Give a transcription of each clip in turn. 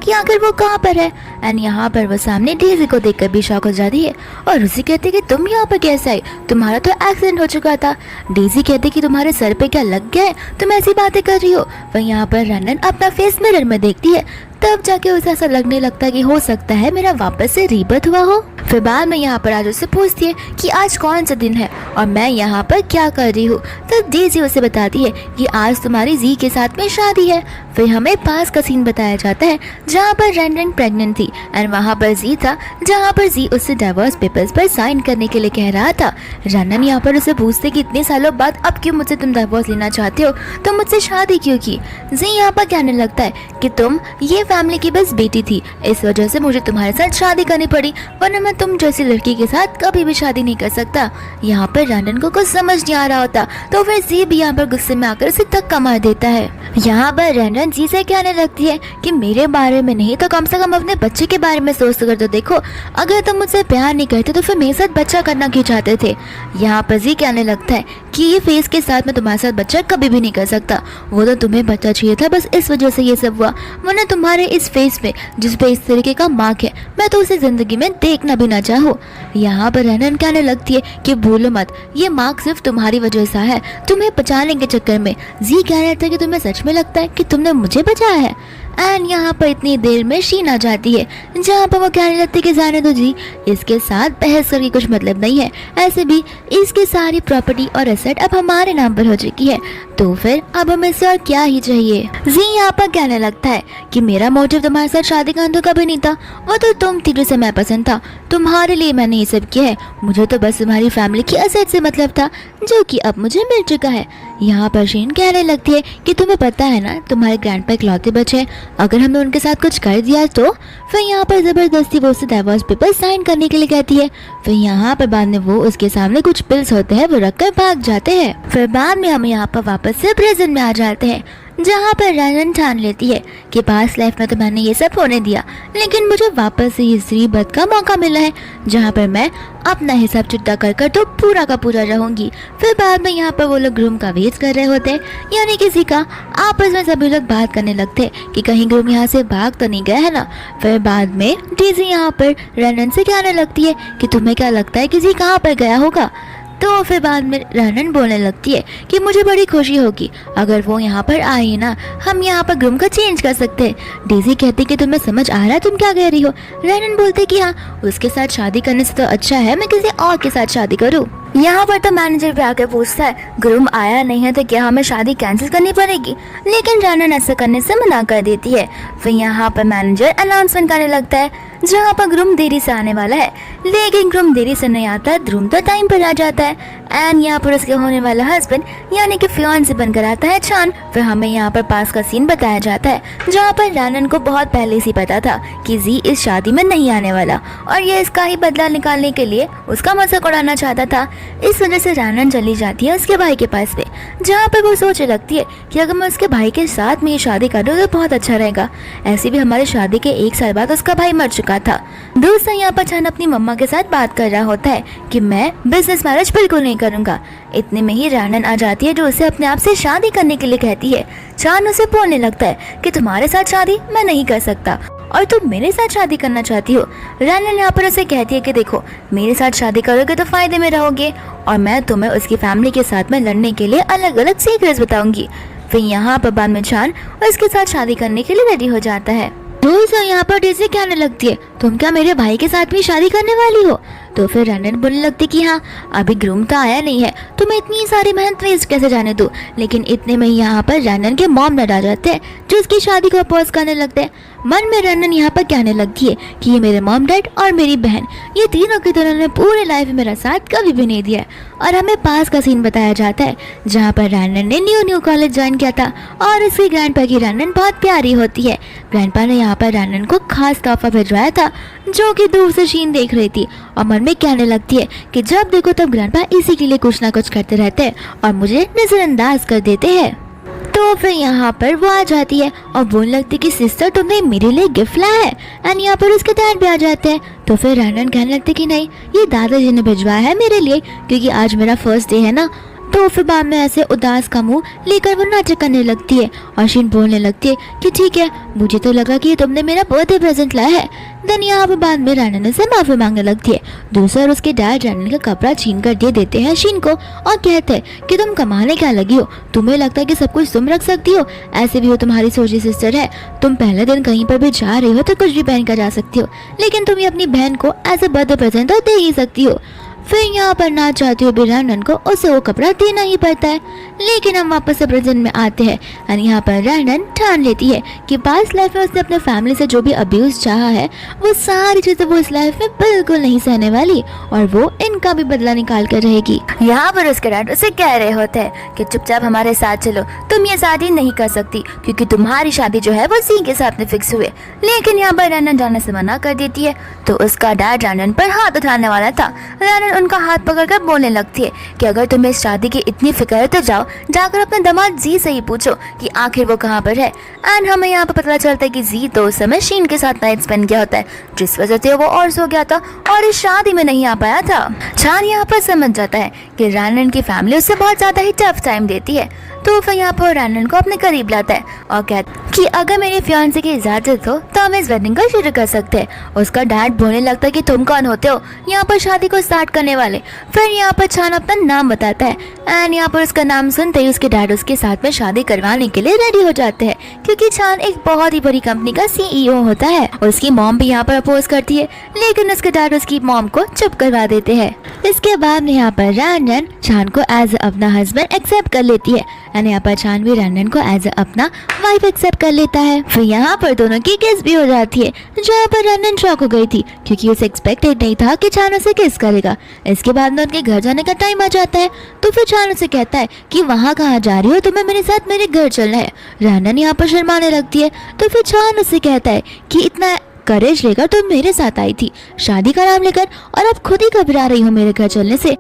कि आखिर वो कहाँ पर है। एंड यहाँ पर वो सामने डेजी को देखकर भी शॉक हो जाती है और उसे कहती है कि तुम यहाँ पर कैसे आई, तुम्हारा तो एक्सीडेंट हो चुका था। डेजी कहती कि तुम्हारे सर पे क्या लग गया है, तुम ऐसी बातें कर रही हो। वहीं यहाँ पर रनन अपना फेस मिरर में देखती है, तब जाके उसे ऐसा लगने लगता है कि हो सकता है मेरा वापस से रीबर्थ हुआ हो। फिर बाद में यहाँ पर आज उससे पूछती है कि आज कौन सा दिन है और मैं यहाँ पर क्या कर रही हूँ। तब डेजी उसे बताती है कि आज तुम्हारी जी के साथ में शादी है। फिर हमें पास का सीन बताया जाता है जहाँ पर रनन प्रेग्नेंट थी एंड वहाँ पर जी था, जहाँ पर जी उससे डाइवोर्स पेपर्स पर साइन करने के लिए कह रहा था। रनन यहाँ पर उसे पूछते कि इतने सालों बाद अब क्यों मुझसे तुम डाइवोर्स लेना चाहते हो, तो मुझसे शादी क्यों की। जी यहाँ पर कहने लगता है कि तुम ये फैमिली की बस बेटी थी, इस वजह से मुझे तुम्हारे साथ शादी करनी पड़ी, वरना मैं तुम जैसी लड़की के साथ कभी भी शादी नहीं कर सकता। यहाँ पर रनन को कुछ समझ नहीं आ रहा होता, तो फिर जी भी यहाँ पर गुस्से में आकर उसे धक्का मार देता है। यहाँ पर रनन जी से कहने लगती है कि मेरे बारे में नहीं तो कम से कम अपने बच्चे के बारे में सोच कर तो देखो, अगर तुम मुझसे प्यार नहीं करते तो फिर मेरे साथ बच्चा करना क्यों चाहते थे। यहाँ पर जी कहने लगता है कि ये फेस के साथ मैं तुम्हारे साथ बच्चा कभी भी नहीं कर सकता, वो तो तुम्हें बच्चा चाहिए था, बस इस वजह से ये सब हुआ, वरना तुम्हारे इस फेस पे जिस पे इस तरीके का मार्क है मैं तो उसे जिंदगी में देखना भी ना चाहूँ। यहाँ पर रनन कहने लगती है कि भूलो मत, ये मार्क सिर्फ तुम्हारी वजह से है, तुम्हें बचाने के चक्कर में। जी कह रहा था कि तुम्हें सच में लगता है कि तुमने मुझे बचाया है। एंड यहाँ पर इतनी देर में शीन आ जाती है, जहाँ पर वो कहने लगती है कि जाने दो जी, इसके साथ बहस करके कुछ मतलब नहीं है, ऐसे भी इसकी सारी प्रॉपर्टी और एसेट अब हमारे नाम पर हो चुकी है, तो फिर अब हमें इससे और क्या ही चाहिए। जी यहाँ पर कहने लगता है कि मेरा मोटिव तुम्हारे साथ शादी करना तो कभी नहीं था, वो तो तुम थी जिसे मैं पसंद था, तुम्हारे लिए मैंने ये सब किया है, मुझे तो बस तुम्हारी फैमिली की एसेट से मतलब था, जो कि अब मुझे मिल चुका है। यहाँ पर शीन कहने लगती है कि तुम्हें पता है ना तुम्हारे ग्रैंडपा इकलौते बच्चे, अगर हमने उनके साथ कुछ कर दिया तो। फिर यहाँ पर जबरदस्ती वो उससे डाइवोर्स पेपर साइन करने के लिए कहती है। फिर यहाँ पर बाद में वो उसके सामने कुछ पिल्स होते हैं वो रखकर भाग जाते हैं। फिर बाद में हम यहाँ पर वापस से प्रेजेंट में आ जाते हैं, जहाँ पर रनन ठान लेती है कि पास्ट लाइफ में तो मैंने ये सब होने दिया, लेकिन मुझे वापस से इस रीबर्थ का मौका मिला है जहाँ पर मैं अपना हिसाब चुकता कर तो पूरा का पूरा रहूंगी। फिर बाद में यहाँ पर वो लोग ग्रूम का वेट कर रहे होते हैं, यानी किसी का। आपस में सभी लोग बात करने लगते हैं कि कहीं ग्रूम यहाँ से भाग तो नहीं गया है ना। फिर बाद में डेजी यहाँ पर रनन से कहने लगती है कि तुम्हें क्या लगता है किसी कहाँ पर गया होगा। तो फिर बाद में रनन बोलने लगती है कि मुझे बड़ी खुशी होगी अगर वो यहाँ पर आए ना, हम यहाँ पर ग्रूम का चेंज कर सकते हैं। डेजी कहती कि तुम्हें समझ आ रहा है तुम क्या कह रही हो। रनन बोलते कि हाँ, उसके साथ शादी करने से तो अच्छा है मैं किसी और के साथ शादी करूँ। यहाँ पर तो मैनेजर भी आकर पूछता है ग्रूम आया नहीं है तो क्या हमें शादी कैंसिल करनी पड़ेगी, लेकिन रनन ऐसा करने से मना कर देती है। फिर यहाँ पर मैनेजर अनाउंसमेंट करने लगता है जहाँ पर ग्रूम देरी से आने वाला है, लेकिन ग्रूम देरी से नहीं आता, ग्रूम तो टाइम पर आ जाता है। एंड यहाँ पर उसके होने वाला हस्बैंड यानी कि फियांसे बनकर आता है चान। फिर हमें यहाँ पर पास का सीन बताया जाता है जहाँ पर रनन को बहुत पहले से पता था कि जी इस शादी में नहीं आने वाला और ये इसका ही बदला निकालने के लिए उसका मजाक उड़ाना चाहता था। इस वजह से रनन चली जाती है उसके भाई के पास पे, जहाँ पर वो सोचने लगती है कि अगर मैं उसके भाई के साथ में ये शादी कर दूँ तो बहुत अच्छा रहेगा। ऐसे भी हमारी शादी के 1 साल बाद उसका भाई मर चुका था। दूसरा यहाँ पर चान अपनी मम्मा के साथ बात कर रहा होता है कि मैं बिजनेस मैरिज बिल्कुल नहीं करूँगा। इतने में ही रनन आ जाती है जो उसे अपने आप से शादी करने के लिए कहती है। चान उसे बोलने लगता है कि तुम्हारे साथ शादी मैं नहीं कर सकता और तुम मेरे साथ शादी करना चाहती हो। रनन यहाँ पर उसे कहती है कि देखो, मेरे साथ शादी करोगे तो फायदे में रहोगे और मैं तुम्हें उसकी फैमिली के साथ में लड़ने के लिए अलग अलग सीक्रेट्स बताऊंगी। फिर यहाँ पर बाद में चान उसके साथ शादी करने के लिए रेडी हो जाता है। तो यहाँ पर डेजी कहने लगती है तुम क्या मेरे भाई के साथ भी शादी करने वाली हो। तो फिर रनन बोलने लगती कि हाँ, अभी ग्रूम तो आया नहीं है तो मैं इतनी सारी मेहनत वेस्ट कैसे जाने दूँ। लेकिन इतने में यहाँ पर रनन के मॉम डैड आ जाते हैं जो उसकी शादी को अपोज करने लगते हैं। मन में रनन यहाँ पर कहने लगती है कि ये मेरे मॉम डैड और मेरी बहन, ये तीनों की दोनों ने पूरे लाइफ में मेरा साथ कभी भी नहीं दिया। और हमें पास का सीन बताया जाता है जहाँ पर रनन ने न्यू कॉलेज ज्वाइन किया था और उसकी ग्रैंडपा की रनन बहुत प्यारी होती है। ग्रैंडपा ने यहाँ पर रनन को खास तोहफा भिजवाया था जो कि दूर से शीन देख रही थी और मन में कहने लगती है कि जब देखो तब ग्रैंडपा इसी के लिए कुछ ना कुछ करते रहते हैं और मुझे नजरअंदाज कर देते हैं। तो फिर यहाँ पर वो आ जाती है और बोलने लगती कि सिस्टर तुमने मेरे लिए गिफ्ट लाया है। एंड यहाँ पर उसके डैड भी आ जाते हैं। तो फिर रनन कहने लगती कि नहीं, ये दादाजी ने भिजवाया है मेरे लिए क्योंकि आज मेरा फर्स्ट डे है ना। तो फिर बाद में ऐसे उदास का मुंह लेकर वो नाटक करने लगती है और शीन बोलने लगती है कि ठीक है, मुझे तो लगा कि तुमने मेरा बर्थडे प्रेजेंट लाया है। देन यहाँ पर बाद में रैनन से माफी मांगने लगती है। दूसरा और उसके डैड रैनन का कपड़ा छीन कर दे देते हैं शीन को और कहते हैं कि तुम कमाने क्या लगी हो, तुम्हें लगता है कि सब कुछ तुम रख सकती हो, ऐसे भी हो तुम्हारी सोची सिस्टर है, तुम पहले दिन कहीं पर भी जा रही हो तो कुछ भी पहन कर जा सकती हो, लेकिन तुम अपनी बहन को एज ए बर्थडे प्रेजेंट तो दे ही सकती हो। फिर यहाँ पर ना चाहती हुई भी रैनन को उसे वो कपड़ा देना ही पड़ता है। लेकिन हम वापस से प्रेजेंट में आते हैं और यहाँ पर रैनन ठान लेती है कि पास्ट लाइफ में उसने अपने फैमिली से जो भी अब्यूज चाहा है वो सारी चीजें वो इस लाइफ में बिल्कुल नहीं सहने वाली और वो इनका भी बदला निकाल कर रहेगी। यहाँ पर उसके डैड उसे कह रहे होते हैं कि चुपचाप हमारे साथ चलो, तुम ये शादी नहीं कर सकती क्योंकि तुम्हारी शादी जो है वो सी के साथ में फिक्स हुए। लेकिन यहाँ पर रैनन जाने से मना कर देती है तो उसका डैड रैनन पर हाथ उठाने वाला था। रैनन उनका हाथ पकड़कर बोलने लगती है कि अगर तुम्हें इस शादी की इतनी फिक्र है तो जाओ जाकर अपने दामाद जी से ही पूछो कि आखिर वो कहाँ पर है। एंड हमें यहाँ पर पता चलता है कि जी तो उस समय शीन के साथ नाइट स्पेंड किया होता है, जिस वजह से वो और सो गया था और इस शादी में नहीं आ पाया था। चान यहाँ पर समझ जाता है कि रैनन की फैमिली उससे बहुत ज्यादा ही टफ टाइम देती है, तो फिर यहाँ पर रैनन को अपने करीब लाता है और कहता है कि अगर मेरे फियांसे की इजाजत हो तो हम इस वेडिंग को शुरू कर सकते हैं। उसका डैड बोलने लगता है कि तुम कौन होते हो यहाँ पर शादी को स्टार्ट करने वाले। फिर यहाँ पर चान अपना नाम बताता है एंड यहाँ पर उसका नाम सुनते ही उसके डैड उसके साथ में शादी करवाने के लिए रेडी हो जाते हैं क्योंकि चान एक बहुत ही बड़ी कंपनी का CEO होता है। उसकी मॉम भी यहाँ पर अपोज करती है लेकिन उसके डैड उसकी मॉम को चुप करवा देते हैं। इसके बाद में यहाँ पर रैनन चान को एज अपना हस्बैंड एक्सेप्ट कर लेती है एंड यहाँ पर चान भी रैनन को एज अपना वाइफ एक्सेप्ट कर लेता है। फिर यहाँ पर दोनों की किस भी हो जाती है जहाँ पर रैनन शॉक हो गई थी क्योंकि उसे एक्सपेक्टेड नहीं था कि चान उसे किस करेगा। इसके बाद में उनके घर जाने का टाइम आ जाता है तो फिर चान उसे कहता है कि वहाँ कहाँ जा रही हो, तुम्हें मेरे साथ मेरे घर चलना है। रैनन यहाँ पर शर्माने लगती है तो फिर चान उसे कहता है कि इतना करेज लेकर तुम मेरे साथ आई थी शादी का नाम लेकर और अब खुद ही घबरा रही हो मेरे घर चलने से।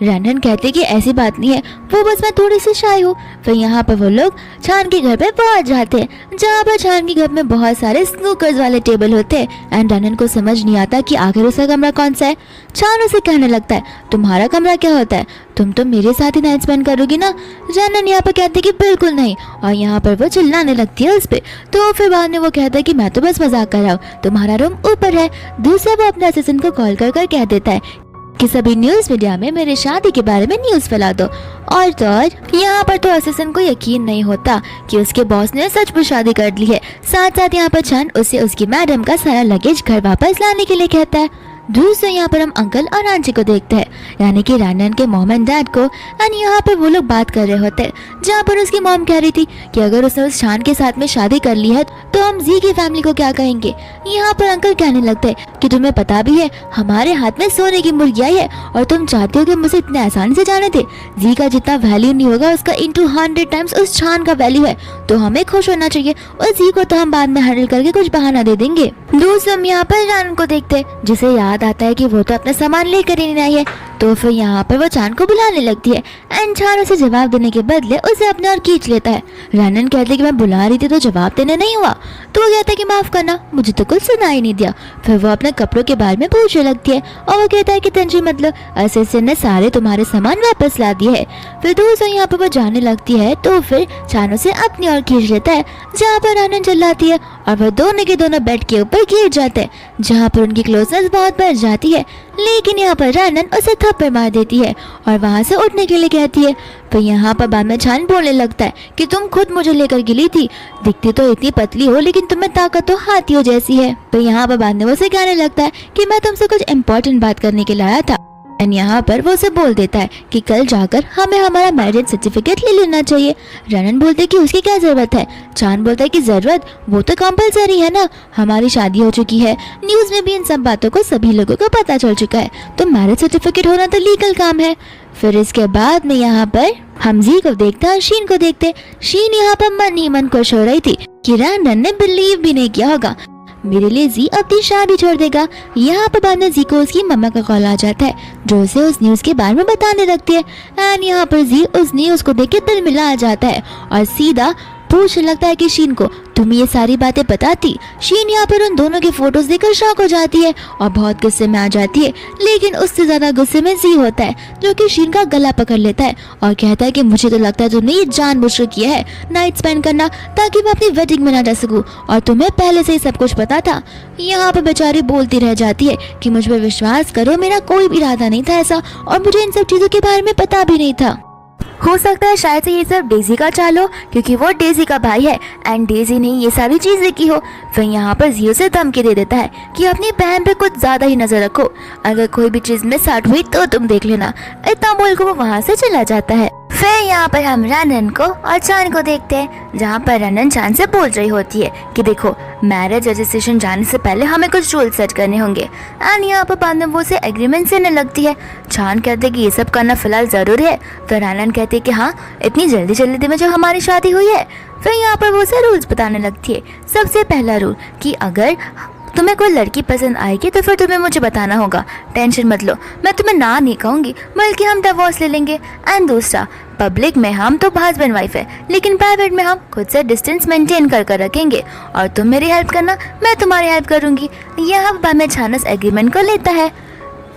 रैनन कहते कि ऐसी बात नहीं है, वो बस मैं थोड़ी सी शाय हूँ। फिर यहाँ पर वो लोग चान के घर पे पहुंच जाते हैं जहाँ पर चान के घर में बहुत सारे स्नूकर्स वाले टेबल होते हैं एंड रैनन को समझ नहीं आता कि आखिर उसका कमरा कौन सा है। चान उसे कहने लगता है तुम्हारा कमरा क्या होता है, तुम तो मेरे साथ ही नाइट स्पेंड करोगी ना। रैनन यहाँ पर कहते कि बिल्कुल नहीं और यहाँ पर वो चिल्लाने लगती है उस पर। तो फिर बाद में वो कहता है कि मैं तो बस मजाक कर रहा हूँ, तुम्हारा रूम ऊपर है। दूसरा वो अपने असिस्टेंट को कॉल कर कह देता है कि सभी न्यूज मीडिया में मेरे शादी के बारे में न्यूज फैला दो। और तो और यहाँ पर तो असिस्टेंट को यकीन नहीं होता कि उसके बॉस ने सचमुच शादी कर ली है। साथ साथ यहाँ पर चान उसे उसकी मैडम का सारा लगेज घर वापस लाने के लिए कहता है। दूसरे यहाँ पर हम अंकल और आंटी को देखते हैं यानी कि रैनन के मॉम एंड डैड को एंड यहाँ पर वो लोग बात कर रहे होते हैं जहाँ पर उसकी मॉम कह रही थी कि अगर उसने उस चान के साथ में शादी कर ली है तो हम जी की फैमिली को क्या कहेंगे। यहाँ पर अंकल कहने लगते हैं कि तुम्हें पता भी है हमारे हाथ में सोने की मुर्गी आई है और तुम चाहते हो कि मुझे इतने आसानी से जाने दे। जी का जितना वैल्यू नहीं होगा उसका into 100 टाइम्स उस चान का वैल्यू है, तो हमें खुश होना चाहिए और जी को तो हम बाद में हैंडल करके कुछ बहाना दे देंगे। दूसरे हम यहाँ पर रैनन को देखते हैं जिसे याद आता है कि वो तो अपना सामान लेकर ही नहीं आई है। तो फिर यहाँ पर वो चान को बुलाने लगती है एंड चान उसे जवाब देने के बदले उसे अपने और खींच लेता है। रैनन कहते हैं कि मैं बुला रही थी तो जवाब देने नहीं हुआ। तो वो कहता है कि माफ करना, मुझे तो कुछ सुना ही नहीं दिया। फिर वो अपने कपड़ों के बारे में पूछने लगती है और वो कहता है कि टेंशन मतलब असिस्टेंट ने सारे तुम्हारे सामान वापस ला दिए है। फिर दूसरा यहाँ पर वो जाने लगती है तो फिर चान उसे अपनी ओर खींच लेता है जहाँ पर रैनन चिल्लाती है और वह दोनों के दोनों बेड के ऊपर गिर जाते हैं जहाँ पर उनकी क्लोजनेस बहुत बढ़ जाती है। लेकिन यहाँ पर रैनन उसे थप्पड़ मार देती है और वहाँ से उठने के लिए कहती है। फिर यहाँ पर बाद में चान बोलने लगता है कि तुम खुद मुझे लेकर गिरी थी, दिखती तो इतनी पतली हो लेकिन तुम्हें ताकत तो हाथियों जैसी है। फिर यहाँ पर बाद में उसे कहने लगता है कि मैं तुमसे कुछ इम्पोर्टेंट बात करने के लिए आया था एंड यहाँ पर वो उसे बोल देता है कि कल जाकर हमें हमारा मैरिज सर्टिफिकेट ले लेना चाहिए। रैनन बोलते कि उसकी क्या जरूरत है। चान बोलता है कि जरूरत वो तो कंपलसरी है ना, हमारी शादी हो चुकी है, न्यूज में भी इन सब बातों को सभी लोगों को पता चल चुका है, तो मैरिज सर्टिफिकेट होना तो लीगल काम है। फिर इसके बाद में यहाँ पर हम जी को देखते और शीन को देखते। शीन यहाँ पर मन ही मन खुश हो रही थी कि रैनन ने बिलीव भी नहीं किया होगा मेरे लिए जी अपनी शादी छोड़ देगा। यहाँ पर बाद में जी को उसकी मम्मा का कॉल आ जाता है जो उसे उस न्यूज के बारे में बताने लगती है एंड यहाँ पर जी उस न्यूज को देख के दिल मिला आ जाता है और सीधा पूछने लगता है कि शीन को तुम ये सारी बातें बताती। शीन यहाँ पर उन दोनों के फोटोज देखकर शॉक हो जाती है और बहुत गुस्से में आ जाती है, लेकिन उससे ज्यादा गुस्से में जी होता है जो कि शीन का गला पकड़ लेता है और कहता है कि मुझे तो लगता है तुमने ये जानबूझकर किया है नाइट स्पेंड करना ताकि मैं अपनी वेडिंग में ना जा सकूं, और तुम्हें पहले से ही सब कुछ पता था। यहाँ पर बेचारी बोलती रह जाती है कि मुझ पर विश्वास करो, मेरा कोई भी इरादा नहीं था ऐसा और मुझे इन सब चीजों के बारे में पता भी नहीं था। हो सकता है शायद से ये सब डेजी का चाल हो क्योंकि वो डेजी का भाई है एंड डेजी ने ये सारी चीजें की हो। फिर यहाँ पर जियो से धमकी दे देता है कि अपनी बहन पे कुछ ज्यादा ही नजर रखो, अगर कोई भी चीज मिस आउट हुई तो तुम देख लेना। इतना बोल को वो वहाँ से चला जाता है। फिर यहाँ पर हम रनन को और चान को देखते हैं जहाँ पर रनन चान से बोल रही होती है कि देखो मैरिज रजिस्ट्रेशन जाने से पहले हमें कुछ रूल सेट करने होंगे एंड यहाँ पर बाद में वो से एग्रीमेंट से लगती है। चान कहते कि ये सब करना फिलहाल जरूरी है, तो रनन कहती है कि हाँ इतनी जल्दी जल्दी में जो हमारी शादी हुई है। फिर यहाँ पर वो से रूल्स बताने लगती है। सबसे पहला रूल कि अगर तुम्हें कोई लड़की पसंद आएगी तो फिर तुम्हें मुझे बताना होगा, टेंशन मत लो, मैं तुम्हें ना नहीं कहूँगी बल्कि हम डिवोर्स ले लेंगे। एंड दूसरा, पब्लिक में हम तो हस्बैंड वाइफ है लेकिन प्राइवेट में हम खुद से डिस्टेंस मेंटेन कर रखेंगे और तुम मेरी हेल्प करना, मैं तुम्हारी हेल्प करूँगी। यहाँ पर में छानस एग्रीमेंट को लेता है।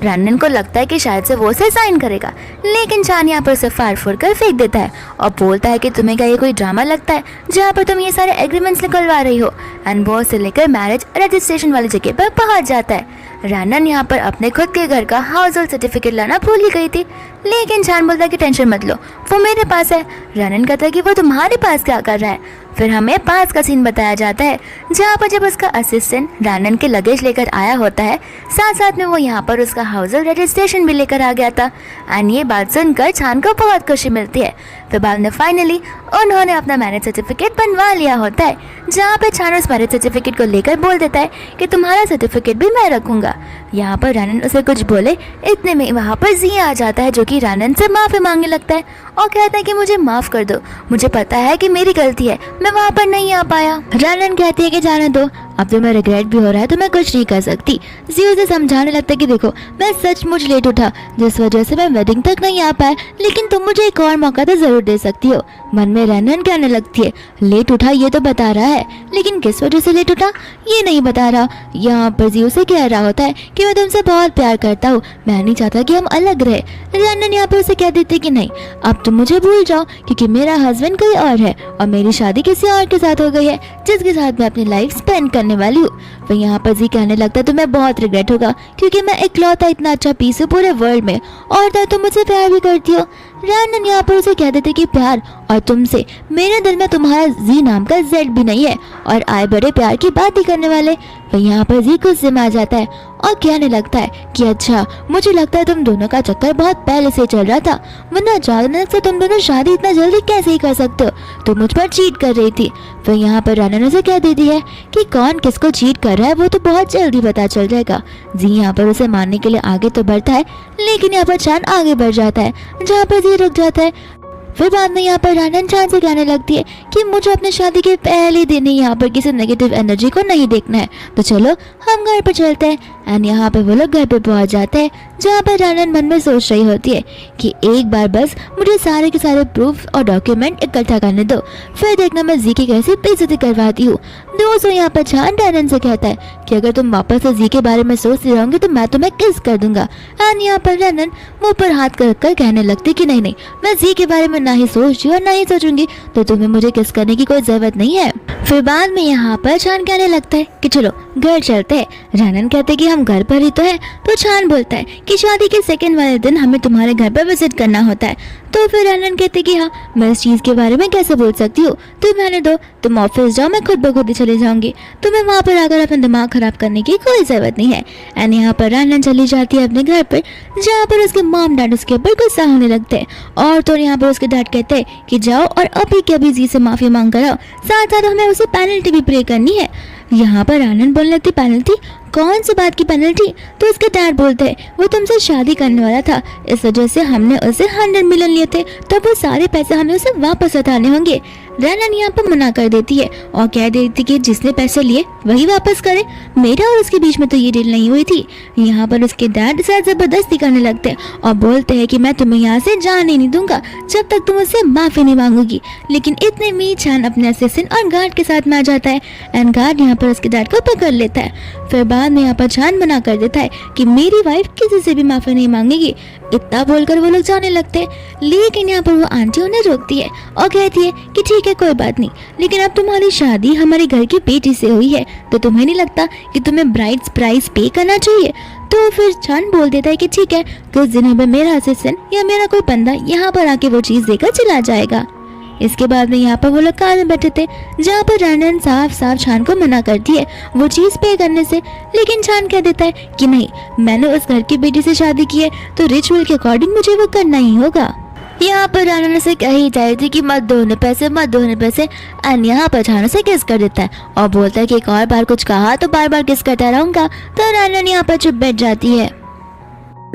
रनन को लगता है कि शायद से वो उसे साइन करेगा, लेकिन चान यहाँ पर उसे फाड़ फोड़ कर फेंक देता है और बोलता है कि तुम्हें क्या ये कोई ड्रामा लगता है जहाँ पर तुम ये सारे एग्रीमेंट्स निकलवा रही हो। एंड वो उसे लेकर मैरिज रजिस्ट्रेशन वाली जगह पर पहुँच जाता है। रनन यहाँ पर अपने खुद के घर का हाउस होल्ड सर्टिफिकेट लाना भूल ही गई थी, लेकिन चान बोलता है कि टेंशन मत लो वो मेरे पास है। रनन कहता है कि वो तुम्हारे पास क्या कर रहा है। फिर हमें पास का सीन बताया जाता है जहाँ पर जब उसका असिस्टेंट रनन के लगेज लेकर आया होता है, साथ साथ में वो यहाँ पर उसका हाउस होल्ड रजिस्ट्रेशन भी लेकर आ गया था। एंड ये बात सुनकर चान को बहुत खुशी मिलती है। फिर बाद में फाइनली उन्होंने अपना मैरिज सर्टिफिकेट बनवा लिया होता है, जहाँ पे चान उस मैरिज सर्टिफिकेट को लेकर बोल देता है कि तुम्हारा सर्टिफिकेट भी मैं रखूंगा। यहाँ पर रनन उसे कुछ बोले इतने में वहाँ पर जी आ जाता है जो कि रनन से माफी मांगने लगता है और कहता है कि मुझे माफ कर दो, मुझे पता है कि मेरी गलती है, मैं वहाँ पर नहीं आ पाया। रनन कहती है कि जाने दो, अब तुम्हें रिग्रेट भी हो रहा है तो मैं कुछ नहीं कर सकती। जियो उसे समझाने लगता है कि देखो मैं सचमुच लेट उठा जिस वजह से मैं वेडिंग तक नहीं आ पाया, लेकिन तुम मुझे एक और मौका तो जरूर दे सकती हो। मन में रनन कहने लगती है लेट उठा ये तो बता रहा है, लेकिन किस वजह से लेट उठा ये नहीं बता रहा। यहाँ पर जियो से कह रहा होता है कि मैं तुमसे बहुत प्यार करता हूँ, मैं नहीं चाहता कि हम अलग रहे। रनन यहाँ पर उसे कह देती कि नहीं अब तुम मुझे भूल जाओ क्योंकि मेरा हस्बैंड कोई और है और मेरी शादी किसी और के साथ हो गई है जिसके साथ मैं अपनी लाइफ स्पेंड करने वाली हूँ। तो यहाँ पर जी कहने लगता है तुम्हें बहुत रिग्रेट होगा क्योंकि मैं इकलौता इतना अच्छा पीस हूँ पूरे वर्ल्ड में और तुम मुझसे प्यार भी करती हो। रनन यहाँ पर उसे कह देते कि प्यार और तुमसे मेरे दिल में तुम्हारा जी नाम का जेड भी नहीं है और आए बड़े प्यार की बात ही करने वाले। वह यहाँ पर जी गुस्से में आ जाता है और कहने लगता है कि अच्छा मुझे लगता है तुम दोनों का चक्कर बहुत पहले से चल रहा था, वरना अचानक से तुम दोनों शादी इतना जल्दी कैसे ही कर सकते हो, तुम मुझ पर चीट कर रही थी। फिर यहाँ पर रनन उसे कह देती है कि कौन किसको चीट कर रहा है वो तो बहुत जल्दी पता चल जाएगा। जी यहाँ पर उसे मारने के लिए आगे तो बढ़ता है, लेकिन यहाँ पर चान आगे बढ़ जाता है जहाँ पर जी रुक जाता है। फिर बाद में यहाँ पर रनन चान से कहने लगती है कि मुझे अपने शादी के पहले दिन ही यहाँ पर किसी नेगेटिव एनर्जी को नहीं देखना है, तो चलो हम घर पर चलते हैं। एंड यहाँ पे वो लोग घर पे पहुँच जाते हैं जहाँ पर रनन मन में सोच रही होती है कि एक बार बस मुझे सारे के सारे प्रूफ और डॉक्यूमेंट इकट्ठा करने दो, फिर देखना मैं जी की कैसे बेइज्जती करवाती हूँ। दोस्तों यहाँ पर चान रनन से कहता है कि अगर तुम वापस से जी के बारे में सोचती रहोगे तो मैं तुम्हें किस कर दूंगा। एंड यहाँ पर रनन मुँह पर हाथ कर कर कहने लगती कि नहीं नहीं मैं जी के बारे में ना ही सोचती और ना ही सोचूंगी, तो तुम्हें मुझे किस करने की कोई जरूरत नहीं है। फिर बाद में यहाँ पर चान कहने लगता है कि चलो घर चलते हैं। रनन कहते कि हम घर पर ही तो है, तो चान बोलता है कि शादी के सेकंड वाले दिन हमें तुम्हारे घर पर विजिट करना होता है। तो फिर रनन कहते कि हाँ मैं इस चीज के बारे में कैसे बोल सकती हूँ, तुम रहने दो, तुम ऑफिस जाओ, मैं खुद ब खुद ही चली जाऊंगी, तुम्हें वहाँ पर आकर अपना दिमाग खराब करने की कोई जरूरत नहीं है। एंड यहाँ पर रनन चली जाती है अपने घर पर, जहाँ पर उसके मॉम डैड उसके ऊपर गुस्सा होने लगते हैं और तो यहाँ पर उसके डैड कहते हैं कि जाओ और अभी के अभी जी से माफी मांग कर आओ, साथ साथ हमें उसे पेनल्टी भी पे करनी है। यहाँ पर आनंद बोलने लगती पेनल्टी कौन सी बात की पेनल्टी? तो उसके डैड बोलते हैं वो तुमसे शादी करने वाला था, इस वजह से हमने उसे 100 मिलियन लिए थे, तब वो सारे पैसे हमें उसे वापस लौटाने होंगे। रनन यहाँ पर मना कर देती है और कह देती कि जिसने पैसे लिए वही वापस करे, मेरा और उसके बीच में तो ये डील नहीं हुई थी। यहाँ पर उसके डैड से जबरदस्ती करने लगते हैं और बोलते हैं कि मैं तुम्हें यहाँ से जाने नहीं दूंगा जब तक तुम उससे माफी नहीं मांगोगी। लेकिन इतने में चान अपने असिस्टेंट और गार्ड के साथ में आ जाता है एंड गार्ड यहाँ पर उसके डैड को पकड़ लेता है। फिर बाद में यहाँ पर चान मना कर देता है कि मेरी वाइफ किसी से भी माफी नहीं मांगेगी। इतना बोलकर वो लोग जाने लगते हैं, लेकिन यहाँ पर वो आंटी उन्हें रोकती है और कहती है कि ठीक है कोई बात नहीं, लेकिन अब तुम्हारी शादी हमारे घर की बेटी से हुई है तो तुम्हें नहीं लगता कि तुम्हें ब्राइड्स प्राइस पे करना चाहिए? तो फिर चांद बोल देता है कि ठीक है, कुछ दिनों में मेरा असिस्टेंट या मेरा कोई बंदा यहाँ पर आके वो चीज़ देकर चला जाएगा। इसके बाद में यहाँ पर वो लोग कार में बैठे थे जहाँ पर रनन साफ साफ चांद को मना करती है वो चीज़ पे करने से, लेकिन चांद कह देता है कि नहीं, मैंने उस घर की बेटी से शादी की है तो रिचुअल के अकॉर्डिंग मुझे वो करना ही होगा। यहाँ पर रनन से कही जाए थी कि मत दो उन्हें पैसे, मत दो उन्हें पैसे, एंड यहाँ पर चांद से किस कर देता है और बोलता है कि एक और बार कुछ कहा तो बार बार किस करता रहूंगा। तो रनन यहाँ पर चुप बैठ जाती है।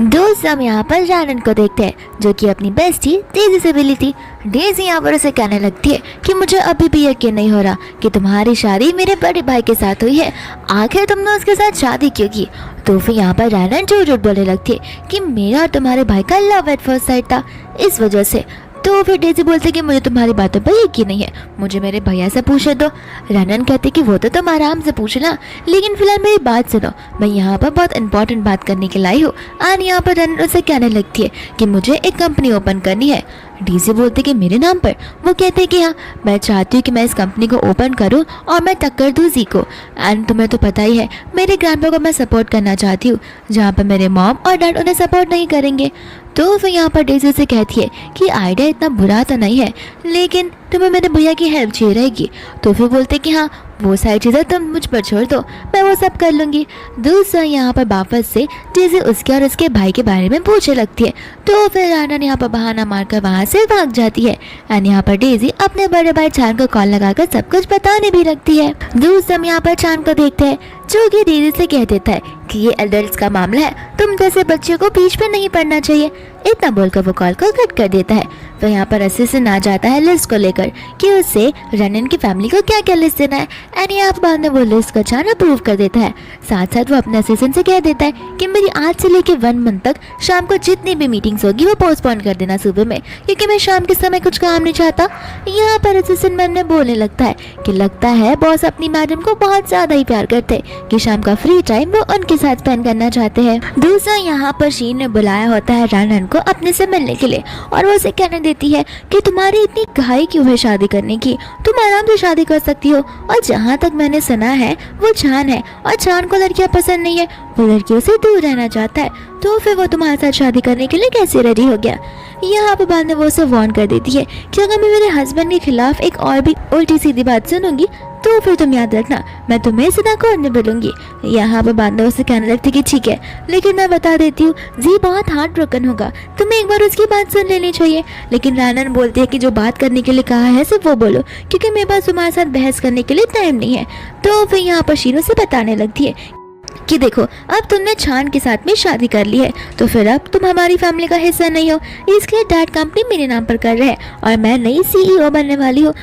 दोस्त हम यहाँ पर रनन को देखते हैं जो कि अपनी बेस्टी डेजी से मिली थी। डेजी यहाँ पर उसे कहने लगती है कि मुझे अभी भी यकीन नहीं हो रहा कि तुम्हारी शादी मेरे बड़े भाई के साथ हुई है, आखिर तुमने उसके साथ शादी क्यों की? तो फिर यहाँ पर रनन झूठ झूठ बोलने लगती है कि मेरा और तुम्हारे भाई का लव एट फर्स्ट साइट था, इस वजह से। तो फिर डेजी बोलते कि मुझे तुम्हारी बातों पर यकीन नहीं है, मुझे मेरे भैया से पूछे दो। रनन कहते कि वो तो तुम आराम से पूछना, लेकिन फिलहाल मेरी बात सुनो, मैं यहाँ पर बहुत इंपॉर्टेंट बात करने के लाई हूँ। और यहाँ पर रनन उसे कहने लगती है कि मुझे एक कंपनी ओपन करनी है। डीसी बोलते कि मेरे नाम पर? वो कहते कि हाँ, मैं चाहती हूँ कि मैं इस कंपनी को ओपन करूँ और मैं टक्कर दूँ जी को। एंड तुम्हें तो पता ही है मेरे ग्रैंडपा को मैं सपोर्ट करना चाहती हूँ, जहाँ पर मेरे मॉम और डैड उन्हें सपोर्ट नहीं करेंगे। तो फिर यहाँ पर डेजी से कहती है कि आइडिया इतना बुरा तो नहीं है, लेकिन तुम्हें मेरे भैया की हेल्प चाहिए रहेगी। तो फिर बोलते कि हाँ, वो सारी चीज़ें तुम मुझ पर छोड़ दो, मैं वो सब कर लूँगी। दूसरा यहाँ पर वापस से डेजी उसके और उसके भाई के बारे में पूछने लगती है। तो फिर रनन यहाँ पर बहाना मारकर वहाँ से भाग जाती है एंड यहाँ पर डेजी अपने बड़े भाई चांद को कॉल लगाकर सब कुछ बताने भी लगती है। दूसरा हम यहाँ पर चांद को देखते हैं जो कि डेजी से कह देता है कि ये एडल्ट्स का मामला है, तुम जैसे बच्चों को बीच में नहीं पड़ना चाहिए। इतना बोलकर वो कॉल को कट कर देता है। तो यहाँ पर असिस्टेंट आ जाता है लिस्ट को लेकर कि उससे रनन की फैमिली को क्या क्या लिस्ट देना है एंड यहाँ बाद में वो लिस्ट का चांद अप्रूव कर देता है। साथ साथ वो अपने असिस्टेंट से कह देता है कि मेरी आज से लेके 1 मंथ तक शाम को जितनी भी मीटिंग्स होगी वो पोस्टपोन कर देना सुबह में, क्योंकि मैं शाम के समय कुछ काम नहीं चाहता। यहाँ पर असिस्टेंट मन में बोलने लगता है कि लगता है बॉस अपनी मैडम को बहुत ज़्यादा ही प्यार करते हैं कि शाम का फ्री टाइम वो उनके साथ स्पेंड करना चाहते हैं। दूसरा यहाँ पर शीन ने बुलाया होता है रनन को अपने से मिलने के लिए और वो उसे कहने देती है कि तुम्हारी इतनी घाई क्यों है शादी करने की, तुम आराम से शादी कर सकती हो। और जहाँ तक मैंने सुना है वो चान है और चान को लड़कियाँ पसंद नहीं है, वो लड़कियों से दूर रहना चाहता है, तो फिर वो तुम्हारे साथ शादी करने के लिए कैसे रेडी हो गया? यहाँ पर बाद में वो उसे वार्न कर देती है कि अगर मैं मेरे हस्बैंड के खिलाफ एक और भी उल्टी सीधी बात सुनूंगी तो फिर तुम याद रखना मैं तुम्हें सदा को नहीं बोलूंगी। यहाँ पर बाद में उसे कहने लगती कि ठीक है, लेकिन मैं बता देती हूँ जी बहुत हार्ट ब्रोकन होगा, तुम्हें एक बार उसकी बात सुन लेनी चाहिए। लेकिन रनन बोलती है कि जो बात करने के लिए कहा है सिर्फ वो बोलो, क्योंकि मेरे पास तुम्हारे साथ बहस करने के लिए टाइम नहीं है। तो फिर यहाँ पर शीनो से बताने लगती है कि देखो अब तुमने चांद के साथ में शादी कर ली है तो फिर अब तुम हमारी फैमिली का हिस्सा नहीं हो, इसलिए डैड कंपनी मेरे नाम पर कर रहे हैं और मैं नई सीईओ बनने वाली हूँ।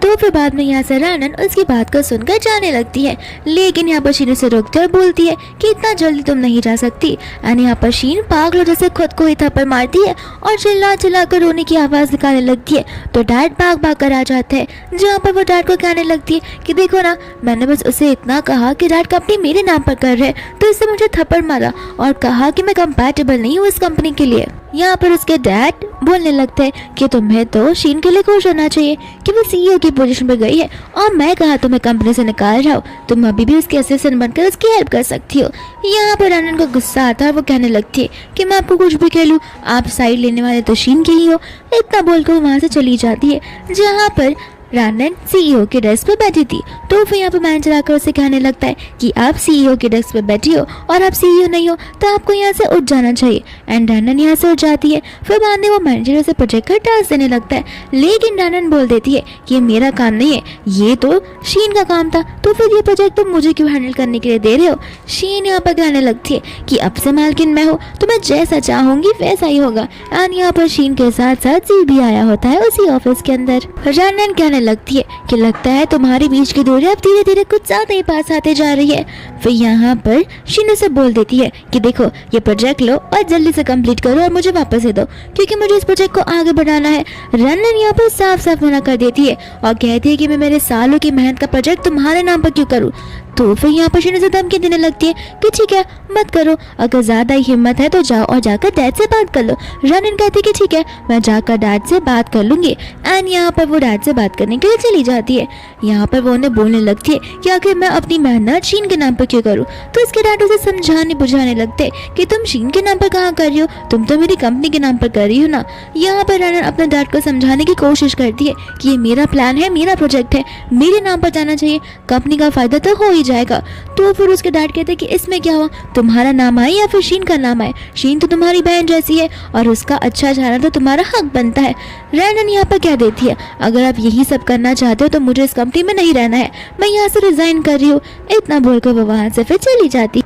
तो फिर बाद में यहाँ से रनन उसकी बात को सुनकर जाने लगती है, लेकिन यहाँ पर शीन उसे रोकती है और बोलती है कि इतना जल्दी तुम नहीं जा सकती। एंड यहाँ पर शीन पागलों जैसे खुद को ही थप्पड़ मारती है और चिल्ला चिल्ला कर रोने की आवाज़ निकालने लगती है। तो डैड भाग भाग कर आ जाते हैं, जहाँ पर वो डैड को कहने लगती है कि देखो ना, मैंने बस उसे इतना कहा कि डैड कंपनी मेरे नाम पर कर रहे हैं तो इससे मुझे थप्पड़ मारा और कहा कि मैं कंपैटिबल नहीं हूँ इस कंपनी के लिए। यहाँ पर उसके डैड बोलने लगते हैं कि तुम्हें तो शीन के लिए खुश होना चाहिए कि वो सीईओ की पोजीशन पर गई है और मैं कहा तुम्हें कंपनी से निकाल रहा हूँ, तुम अभी भी उसके असिस्टेंट बनकर उसकी हेल्प कर सकती हो। यहाँ पर रनन को गुस्सा आता है, वो कहने लगती है कि मैं आपको कुछ भी कह लूँ, आप साइड लेने वाले तो शीन के ही हो। इतना बोलकर वो वहाँ से चली जाती है, जहाँ पर रानन सीईओ के डेस्क पे बैठी थी। तो फिर यहाँ पे मैनेजर आकर उसे कहने लगता है कि आप सीईओ के डेस्क पे बैठी हो और आप सीईओ नहीं हो तो आपको यहाँ से उठ जाना चाहिए। एंड रानन यहाँ से उठ जाती है। फिर बाद में वो मैनेजर उसे प्रोजेक्ट का टास्क देने लगता है, लेकिन रानन बोल देती है कि ये मेरा काम नहीं है, ये तो शीन का काम था, तो फिर ये प्रोजेक्ट तुम मुझे क्यों हैंडल करने के लिए दे रहे हो। शीन यहाँ पर कहने लगती है कि अब से मालकिन मैं हूँ, तो मैं जैसा चाहूंगी वैसा ही होगा। एंड यहाँ पर शीन के साथ साथ जी भी आया होता है उसी ऑफिस के अंदर। रानन कहने लगती है कि लगता है तुम्हारे बीच की दूरी अब धीरे धीरे कुछ ज्यादा ही पास आते जा रही है। फिर यहाँ पर शीन उसे बोल देती है कि देखो ये प्रोजेक्ट लो और जल्दी से कंप्लीट करो और मुझे वापस दे दो, क्योंकि मुझे इस प्रोजेक्ट को आगे बढ़ाना है। रानन यहाँ पर साफ साफ मना कर देती है और कहती है कि मैं मेरे सालों की मेहनत का प्रोजेक्ट तुम्हारे नाम पर क्यों करूँ। तो फिर यहाँ पर शीन उसे धमकी देने लगती है कि ठीक है मत करो, अगर ज्यादा ही हिम्मत है तो जाओ और जाकर डैड से बात कर लो। रानन कहती है कि ठीक है मैं जाकर डैड से बात कर लूंगी। एंड यहाँ पर वो डैड से बात करने के लिए चली जाती है। यहाँ पर वो उन्हें बोलने लगती है कि आखिर मैं अपनी मेहनत शीन के नाम पर क्यों करूँ। तो इसके डैड उसे समझाने बुझाने लगते कि तुम शीन के नाम पर कहाँ कर रही हो, तुम तो मेरी कंपनी के नाम पर कर रही हो ना। यहाँ पर रानन अपने डैड को समझाने की कोशिश करती है कि ये मेरा प्लान है, मेरा प्रोजेक्ट है, मेरे नाम पर जाना चाहिए, कंपनी का फायदा तो हो ही जाएगा। तो फिर उसके डैड कहते हैं कि इसमें क्या हुआ, तुम्हारा नाम आए या फिर शीन का नाम आए, शीन तो तुम्हारी बहन जैसी है और उसका अच्छा जाना तो तुम्हारा हक बनता है। रानन यहाँ पर कह देती है अगर आप यही सब करना चाहते हो तो मुझे इस कंपनी में नहीं रहना है, मैं यहाँ से रिजाइन कर रही हूँ। इतना बोलकर वो वहां से फिर चली जाती।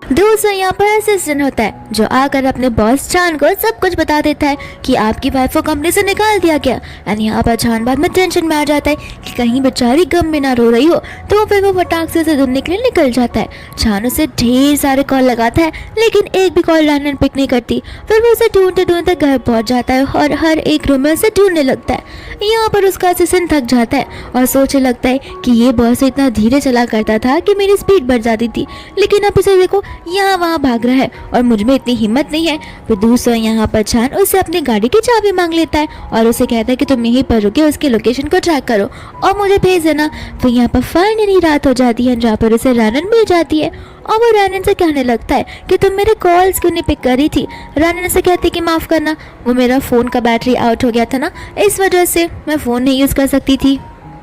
दोस्तों यहाँ पर असिस्टेंट होता है जो आकर अपने बॉस चान को सब कुछ बता देता है कि आपकी वाइफ को कंपनी से निकाल दिया गया। एंड यहाँ पर चान बाद में टेंशन में आ जाता है कि कहीं बेचारी गम में ना रो रही हो। तो फिर वो फटाक से उसे ढूंढने के लिए निकल जाता है। चान उसे ढेर सारे कॉल लगाता है लेकिन एक भी कॉल रानन पिक नहीं करती। फिर वो उसे ढूंढते ढूंढते घर पहुंच जाता है और हर एक रूम में उसे ढूंढने लगता है। यहाँ पर उसका असिस्टेंट थक जाता है और सोचने लगता है कि ये बॉस इतना धीरे चला करता था कि मेरी स्पीड बढ़ जाती थी, लेकिन अब इसे देखो यहाँ वहाँ भाग रहा है और मुझ में इतनी हिम्मत नहीं है। फिर दूसरा यहाँ पर चान उससे अपनी गाड़ी की चाबी मांग लेता है और उसे कहता है कि तुम यहीं पर रुके, उसके लोकेशन को ट्रैक करो और मुझे भेज देना। फिर यहाँ पर फाइनली रात हो जाती है जहाँ पर उसे रानन मिल जाती है और वो रानन से कहने लगता है कि तुम मेरे कॉल्स क्यों नहीं पिक करी थी। रानन से कहती कि माफ़ करना, वो मेरा फ़ोन का बैटरी आउट हो गया था ना, इस वजह से मैं फ़ोन नहीं यूज़ कर सकती थी।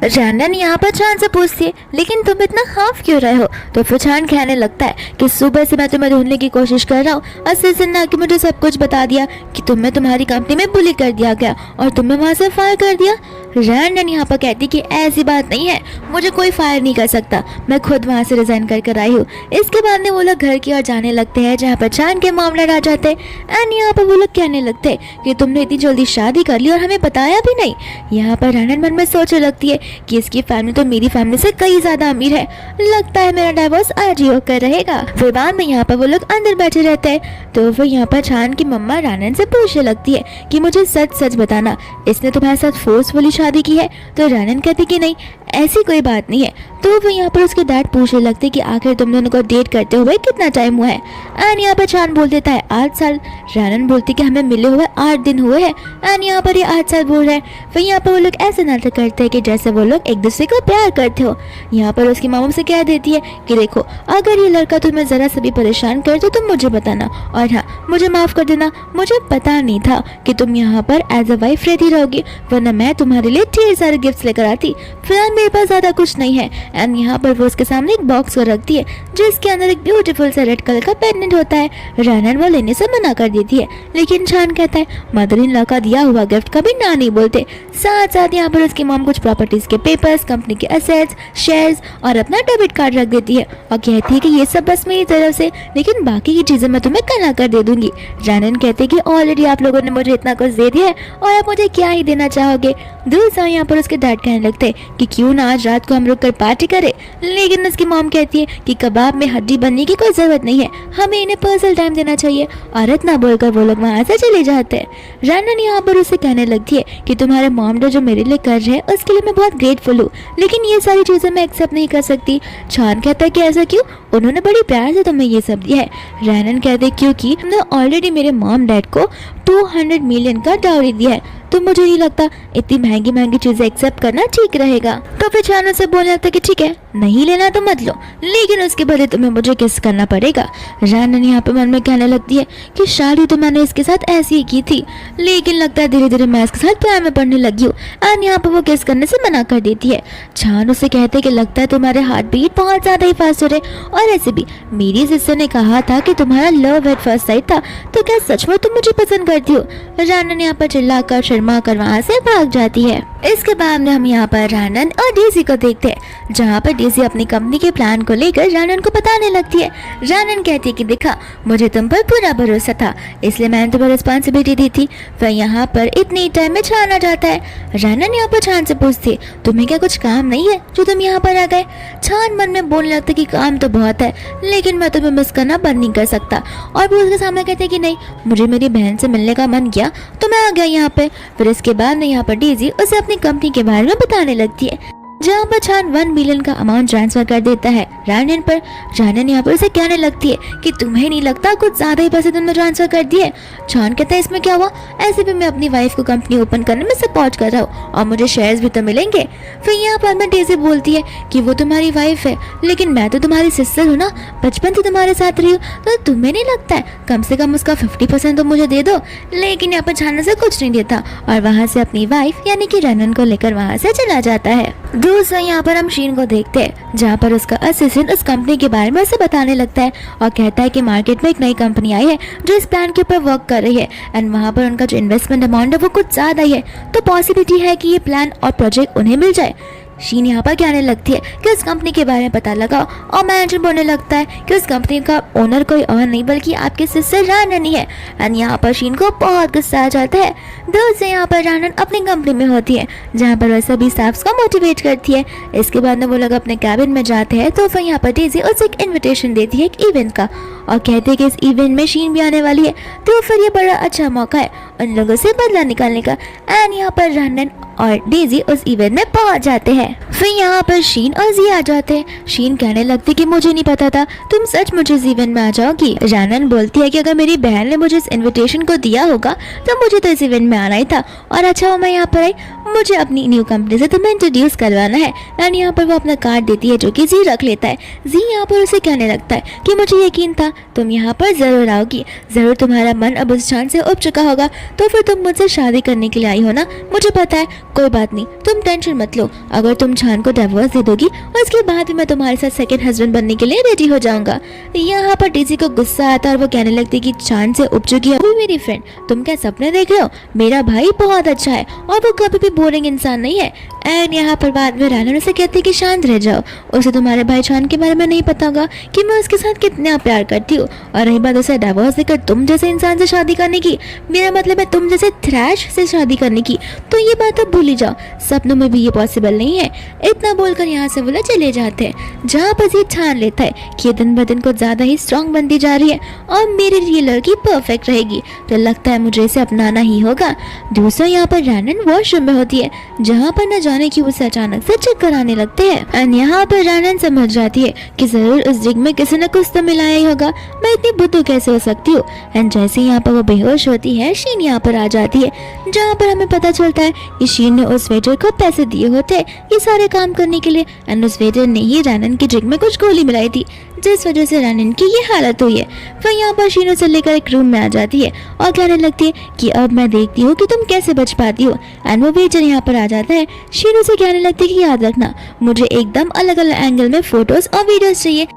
रानन यहाँ पर चान से पूछती है लेकिन तुम इतना हाफ क्यों रहे हो। तो फिर चान कहने लगता है कि सुबह से मैं तुम्हें ढूंढने की कोशिश कर रहा हूँ, असिस्टेंट ने आके मुझे सब कुछ बता दिया कि तुम्हें तुम्हारी कंपनी में बुली कर दिया गया और तुम्हें वहाँ से फायर कर दिया। रानन यहाँ पर कहती कि ऐसी बात नहीं है, मुझे कोई फायर नहीं कर सकता, मैं खुद वहाँ से रिजाइन कर आई हूँ। इसके बाद में वो लोग घर की ओर जाने लगते हैं जहाँ पर चान के मामला आ जाते हैं। एंड यहाँ पर वो लोग कहने लगते हैं कि तुमने इतनी जल्दी शादी कर ली और हमें बताया भी नहीं। यहाँ पर रानन मन में सोचने लगती है कि इसकी फैमिली तो मेरी फैमिली से कई ज्यादा अमीर है, लगता है मेरा डाइवोर्स आज ही होकर रहेगा। फिर बाद में यहाँ पर वो लोग अंदर बैठे रहते हैं। तो फिर यहाँ पर चान की मम्मा रानन से पूछने लगती है कि मुझे सच सच बताना, इसने तुम्हारे साथ फोर्सफुली शादी की है। तो रानन कहती कि नहीं, ऐसी कोई बात नहीं है। तो फिर यहाँ पर उसके डैड पूछने लगते कि आखिर तुम दोनों को डेट करते हुए कितना टाइम हुआ है। एंड यहाँ पर चान बोल देता है 8 साल। रानन बोलती कि हमें मिले हुए 8 दिन हुए हैं। एंड यहाँ पर ये 8 साल बोल रहे हैं। फिर यहाँ पर वो लोग ऐसे नाटक करते हैं कि जैसे वो लोग एक दूसरे को प्यार करते हो। यहाँ पर उसकी मामा से कह देती है कि देखो अगर ये लड़का तुम्हें जरा सा भी परेशान करे तो तुम मुझे बताना, और हाँ मुझे माफ कर देना, मुझे पता नहीं था कि तुम यहाँ पर एज अ वाइफ रहती रहोगी, वरना मैं तुम्हारे लिए ढेर सारे गिफ्ट्स लेकर आती। फिलहाल मेरे पास ज्यादा कुछ नहीं है। एंड यहाँ पर वो उसके सामने एक बॉक्स को रखती है जिसके अंदर एक ब्यूटीफुल सा रेड कलर का पेंडेंट होता है। रानन वो लेने से मना कर देती है, लेकिन चान कहता है मदर इन लॉ का दिया हुआ गिफ्ट कभी ना नहीं बोलते। साथ साथ यहाँ पर उसकी मॉम कुछ प्रॉपर्टीज के पेपर्स, कंपनी के एसेट्स, शेयर्स और अपना डेबिट कार्ड रख देती है और कहती है कि ये सब बस मेरी तरफ से, लेकिन बाकी की चीजें मैं तुम्हें कल आकर दे दूंगी। रानन कहते कि ऑलरेडी आप लोगों ने मुझे इतना कुछ दे दिया है और आप मुझे क्या ही देना चाहोगे। दूसरा यहाँ पर उसके डैड कहने लगते हैं कि क्यों ना आज रात को हम रुक कर पार्टी करें, लेकिन उसकी मॉम कहती है कि कबाब में हड्डी बनने की कोई जरूरत नहीं है, हमें इन्हें पर्सनल टाइम देना चाहिए। और इतना बोलकर वो लोग वहाँ से चले जाते हैं। रानन यहाँ पर उसे कहने लगती है कि तुम्हारे मॉम डैड जो मेरे लिए कर रहे हैं उसके लिए मैं बहुत ग्रेटफुल हूँ, लेकिन ये सारी चीजें मैं एक्सेप्ट नहीं कर सकती। चान कहता है कि ऐसा क्यों, उन्होंने बड़ी प्यार से तुम्हें ये सब दिया है। रानन कहते क्योंकि तुमने ऑलरेडी मेरे मॉम डैड को 200 मिलियन का डाउरी दिया है। तो मुझे नहीं लगता इतनी महंगी महंगी चीजें एक्सेप्ट करना ठीक रहेगा। तो फिर चान उसे बोलने लगता कि ठीक है, नहीं लेना तो मत लो, लेकिन उसके बदले तुम्हें मुझे किस करना पड़ेगा। रानन यहाँ पे मन में कहने लगती है कि शादी तो मैंने इसके साथ ऐसी ही की थी, लेकिन लगता है धीरे धीरे मैं इसके साथ प्यार में पड़ने लगी हूँ। एंड यहाँ पे वो किस करने से मना कर देती है। चान उसे कहते हैं कि लगता है तुम्हारे हार्ट बीट बहुत ज्यादा ही फास्ट हो रहे, और ऐसे भी मेरी सिस्टर ने कहा था कि तुम्हारा लव एट फर्स्ट साइट था, तो क्या सच में तुम मुझे पसंद करती हो। रानन यहाँ पर चिल्लाकर शर्मा कर वहाँ से भाग जाती है। इसके बाद में हम यहाँ पर रानन और डेजी को देखते हैं, जहाँ पर डेजी अपनी कंपनी के प्लान को लेकर रानन को बताने लगती है। रानन कहती है कि देखा, मुझे तुम पर पूरा भरोसा था, इसलिए मैंने तुम्हें रिस्पॉन्सिबिलिटी दी थी। फिर यहाँ पर इतने टाइम में छान आ जाता है। रानन यहाँ पर छान से पूछती है तुम्हें क्या कुछ काम नहीं है जो तुम यहाँ पर आ गए। छान मन में बोलने लगता कि काम तो बहुत है, लेकिन मैं तुम्हें मिस करना बंद नहीं कर सकता। और वो उसके सामने कहते कि नहीं, मुझे मेरी बहन से मिलने का मन किया तो मैं आ गया यहाँ पे। फिर इसके बाद में यहाँ पर डेजी उसे अपनी कंपनी के बारे में बताने लगती है, जहाँ पर छान 1 मिलियन का अमाउंट ट्रांसफर कर देता है रानन पर। रानन यहाँ पर उसे कहने लगती है कि तुम्हें नहीं लगता कुछ ज्यादा ही पैसे तुमने ट्रांसफर कर दिए। छान कहता है इसमें क्या हुआ, ऐसे भी मैं अपनी वाइफ को कंपनी ओपन करने में सपोर्ट कर रहा हूँ और मुझे शेयर्स भी तो मिलेंगे। फिर यहाँ पर मैं डेजी बोलती है कि वो तुम्हारी वाइफ है, लेकिन मैं तो तुम्हारी सिस्टर हूँ ना, बचपन से तुम्हारे साथ रही हूँ, तो तुम्हें नहीं लगता है कम से कम उसका 50% तो मुझे दे दो। लेकिन यहाँ पर छान से कुछ नहीं देता और वहाँ से अपनी वाइफ यानी कि रानन को लेकर वहाँ से चला जाता है। दूसरा यहाँ पर हम शीन को देखते हैं, जहाँ पर उसका असिस्टेंट उस कंपनी के बारे में उसे बताने लगता है और कहता है कि मार्केट में एक नई कंपनी आई है जो इस प्लान के ऊपर वर्क कर रही है, एंड वहाँ पर उनका जो इन्वेस्टमेंट अमाउंट है वो कुछ ज़्यादा ही है, तो पॉसिबिलिटी है कि ये प्लान और प्रोजेक्ट उन्हें मिल जाए। शीन यहाँ पर कहने लगती है कि उस कंपनी के बारे में पता लगाओ, और मैनेजर बोलने लगता है कि उस कंपनी का ओनर कोई और नहीं बल्कि आपके सिस्टर रानन ही है। एंड यहाँ पर शीन को बहुत गुस्सा आ जाता है। दूसरे यहाँ पर रानन अपनी कंपनी में होती है, जहाँ पर वह सभी स्टाफ्स को मोटिवेट करती है। इसके बाद में वो लोग अपने कैबिन में जाते हैं, तो फिर यहाँ पर डेजी उसे एक इन्विटेशन देती है एक इवेंट का, और कहते हैं कि इस इवेंट में शीन भी आने वाली है, तो फिर ये बड़ा अच्छा मौका है उन लोगों से बदला निकालने का। एंड यहाँ पर रानन और डेजी उस इवेंट में पहुंच जाते हैं। फिर यहाँ पर शीन और जी आ जाते हैं। शीन कहने लगती कि मुझे नहीं पता था तुम सच मुझे इस इवेंट में आ जाओगी। रानन बोलती है कि अगर मेरी बहन ने मुझे इस इनविटेशन को दिया होगा तो मुझे तो इस इवेंट में आना ही था, और अच्छा हो मैं यहाँ पर आई, मुझे अपनी न्यू कंपनी से तुम्हें इंट्रोड्यूस करवाना है। एंड यहाँ पर वो अपना कार्ड देती है जो कि जी रख लेता है। जी यहाँ पर उसे कहने लगता है कि मुझे यकीन था तुम यहाँ पर जरूर आओगी, जरूर तुम्हारा मन अब उस चांद से उब चुका होगा, तो फिर तुम मुझसे शादी करने के लिए आई हो ना, मुझे पता है, कोई बात नहीं, तुम टेंशन मत लो, अगर तुम छान को डिवोर्स दे दोगी और इसके बाद भी मैं तुम्हारे साथ सेकंड हस्बैंड बनने के लिए रेडी हो जाऊंगा। यहाँ पर डेजी को गुस्सा आता है और वो कहने लगती है कि छान से उब चुकी है अभी मेरी फ्रेंड, तुम क्या सपने देख रहे हो, मेरा भाई बहुत अच्छा है और वो कभी भी बोरिंग इंसान नहीं है। एंड यहाँ पर बाद में रानन उसे कहती है कि शांत रह जाओ, उसे तुम्हारे भाई छान के बारे में नहीं पता होगा कि मैं उसके साथ कितना प्यार करती हूँ, और रही बात उसे डिवोर्स देकर तुम जैसे इंसान से शादी करने की, मेरा मतलब है तुम जैसे थ्रैश से शादी करने की, तो ये बात अब भूल ही जाओ, सपनों में भी ये पॉसिबल नहीं है। इतना बोलकर यहाँ से वो लोग चले जाते हैं, जहाँ पर ये ठान लेता है कि ये दिन ब दिन कुछ ज्यादा ही स्ट्रांग बनती जा रही है और मेरे लिए लड़की परफेक्ट रहेगी, तो लगता है मुझे इसे अपनाना ही होगा। दूसरा यहाँ पर रानन वॉशरूम में होती है, जहाँ पर न जाने की उसे अचानक से चक्कर आने लगते हैं। एंड यहाँ पर रानन समझ जाती है कि जरूर उस जिग में किसी न कुछ तो मिलाया ही होगा, मैं इतनी बुद्धू कैसे हो सकती हूँ। एंड जैसे यहाँ पर वो बेहोश होती है, शीन यहाँ पर आ जाती है, जहाँ पर हमें पता चलता है कि शीन ने उस वेटर को पैसे दिए होते ये सारे काम करने के लिए, एंड उस वेटर ने ही रानन की जिग में कुछ गोली मिलाई थी, जिस वजह से रानन की ये हालत हुई है। फिर यहाँ पर शीन उसे लेकर एक रूम में आ जाती है और कहने लगती है कि अब मैं देखती हूँ कि तुम कैसे बच पाती हो। एंड वो वेटर यहाँ पर आ जाता है। शीन उसे कहने लगती है कि याद रखना मुझे एकदम अलग अलग एंगल में फोटोज और वीडियोस चाहिए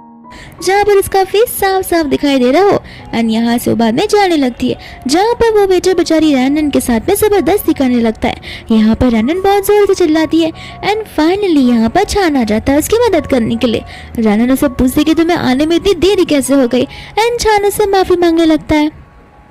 जहाँ पर उसका फेस साफ साफ दिखाई दे रहा हो। एंड यहाँ से वो बाद में जाने लगती है, जहाँ पर वो वेटर बेचारी रानन के साथ में जबरदस्ती करने लगता है। यहाँ पर रानन बहुत जोर से चिल्लाती है एंड फाइनली यहाँ पर छान आ जाता है उसकी मदद करने के लिए। रानन उसे पूछती है कि तुम्हें आने में इतनी देरी कैसे हो गई, एंड छान उससे माफी मांगने लगता है।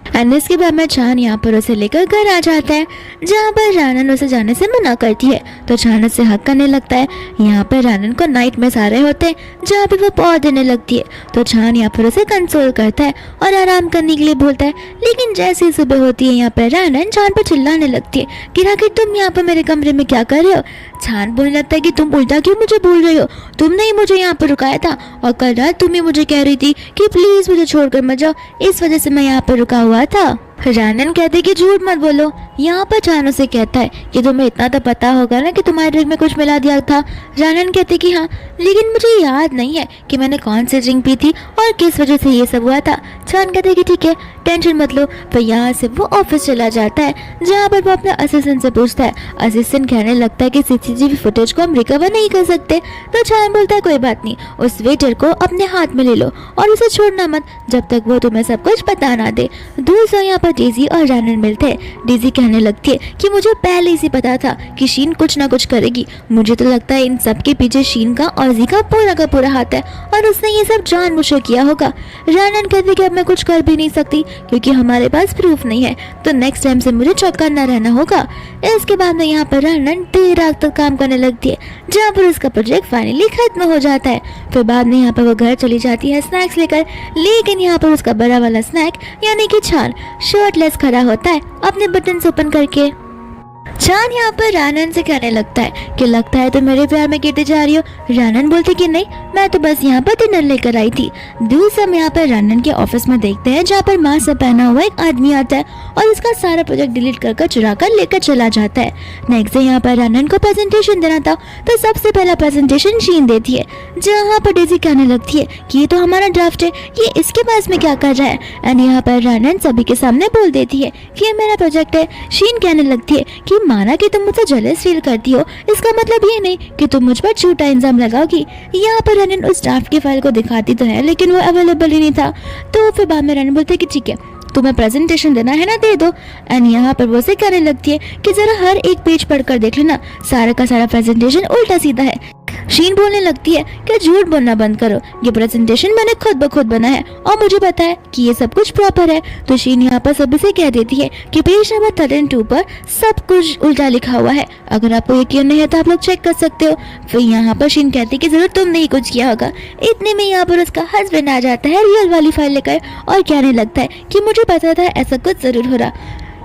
एंड इसके बाद में छान यहाँ पर उसे लेकर घर आ जाता है, जहाँ पर रानन उसे जाने से मना करती है, तो छान उससे हक करने लगता है। यहाँ पर रानन को नाइट में सारे होते हैं, जहाँ पर वो पौध देने लगती है, तो छान यहाँ पर उसे कंसोल करता है और आराम करने के लिए बोलता है। लेकिन जैसे ही सुबह होती है, यहाँ पर रानन छान पर चिल्लाने लगती है कि राखी तुम यहाँ पर मेरे कमरे में क्या कर रहे हो। छान बोलने लगता है कि तुम उल्टा क्यों मुझे बोल रही हो, तुमने ही मुझे यहाँ पर रुकाया था और कल रात तुम ही मुझे कह रही थी कि प्लीज मुझे छोड़कर मत जाओ, इस वजह से मैं यहाँ पर रुका हुआ था। रानन कहते कि झूठ मत बोलो, यहाँ पर चान उसे कहता है कि तुम्हें इतना तो पता होगा ना कि तुम्हारे ड्रिंक में कुछ मिला दिया था। रानन कहती कि हाँ, लेकिन मुझे याद नहीं है कि मैंने कौन सी ड्रिंक पी थी और किस वजह से ये सब हुआ था। चान कहते कि ठीक है, टेंशन मत लो। फिर यहाँ से वो ऑफिस चला जाता है, जहाँ पर वो अपने असिस्टेंट से पूछता है। असिस्टेंट कहने लगता है कि सीसीटीवी फुटेज को हम रिकवर नहीं कर सकते। तो चान बोलता है कोई बात नहीं, उस वेटर को अपने हाथ में ले लो और उसे छोड़ना मत जब तक वो तुम्हें सब कुछ बता ना दे। दूसरा यहाँ पर डेजी और रानन मिलते हैं। डेजी कहने लगती है कि मुझे पहले से पता था कि शीन कुछ ना कुछ करेगी। मुझे तो लगता है इन सब के पीछे शीन का और जी का पूरा हाथ है और उसने ये सब जानबूझकर किया होगा। रानन कहते कि अब मैं कुछ कर भी नहीं सकती क्योंकि हमारे पास प्रूफ नहीं है, तो नेक्स्ट टाइम से मुझे चौकन्ना रहना होगा। इसके बाद में यहाँ पर रानन देर रात तक काम करने लगती है, जहाँ पर उसका प्रोजेक्ट फाइनली खत्म हो जाता है। फिर बाद में यहाँ पर वो घर चली जाती है स्नैक्स लेकर, लेकिन यहाँ पर उसका बड़ा वाला स्नैक यानी कि चान शर्टलेस खड़ा होता है अपने बटन्स ओपन करके। चान यहाँ पर रानन से कहने लगता है कि लगता है तुम मेरे प्यार में गिरते जा रही हो। रानन बोलती कि नहीं, मैं तो बस यहाँ पर डिनर लेकर आई थी। दूसरा हम यहाँ पर रानन के ऑफिस में देखते हैं, जहाँ पर मास्क पहना हुआ एक आदमी आता है और उसका सारा प्रोजेक्ट डिलीट कर चुरा कर लेकर चला जाता है। नेक्स्ट डे यहाँ पर रानन को प्रेजेंटेशन देना था, तो सबसे पहला प्रेजेंटेशन शीन देती है, जहाँ पर डेजी कहने लगती है कि ये तो हमारा ड्राफ्ट है, ये इसके पास में क्या कर रहा है। एंड यहाँ पर रानन सभी के सामने बोल देती है कि ये मेरा प्रोजेक्ट है। शीन कहने लगती है कि माना कि तुम मुझसे जेलस फील करती हो, इसका मतलब ये नहीं कि तुम मुझ पर झूठा इल्जाम लगाओगी। यहाँ पर रानन उस ड्राफ्ट की फाइल को दिखाती तो है, लेकिन वो अवेलेबल ही नहीं था। तो फिर बाद में रानन बोलते कि ठीक है, तुम्हें प्रेजेंटेशन देना है ना, दे दो। एंड यहाँ पर वो से कहने लगती है कि जरा हर एक पेज पढ़कर देख लेना, सारा का सारा प्रेजेंटेशन उल्टा सीधा है। शीन बोलने लगती है कि झूठ बोलना बंद करो, ये प्रेजेंटेशन मैंने खुद ब खुद बना है और मुझे पता है कि ये सब कुछ प्रॉपर है। तो शीन यहाँ पर सभी से कह देती है कि पेज नंबर 32 पर सब कुछ उल्टा लिखा हुआ है, अगर आपको यकीन नहीं है तो आप लोग चेक कर सकते हो। फिर यहाँ पर शीन कहती है कि जरूर तुमने ही कुछ किया होगा। इतने में यहाँ पर उसका हस्बैंड आ जाता है रियल वाली फाइल लेकर और कहने लगता है कि मुझे पता था ऐसा कुछ जरूर हो रहा,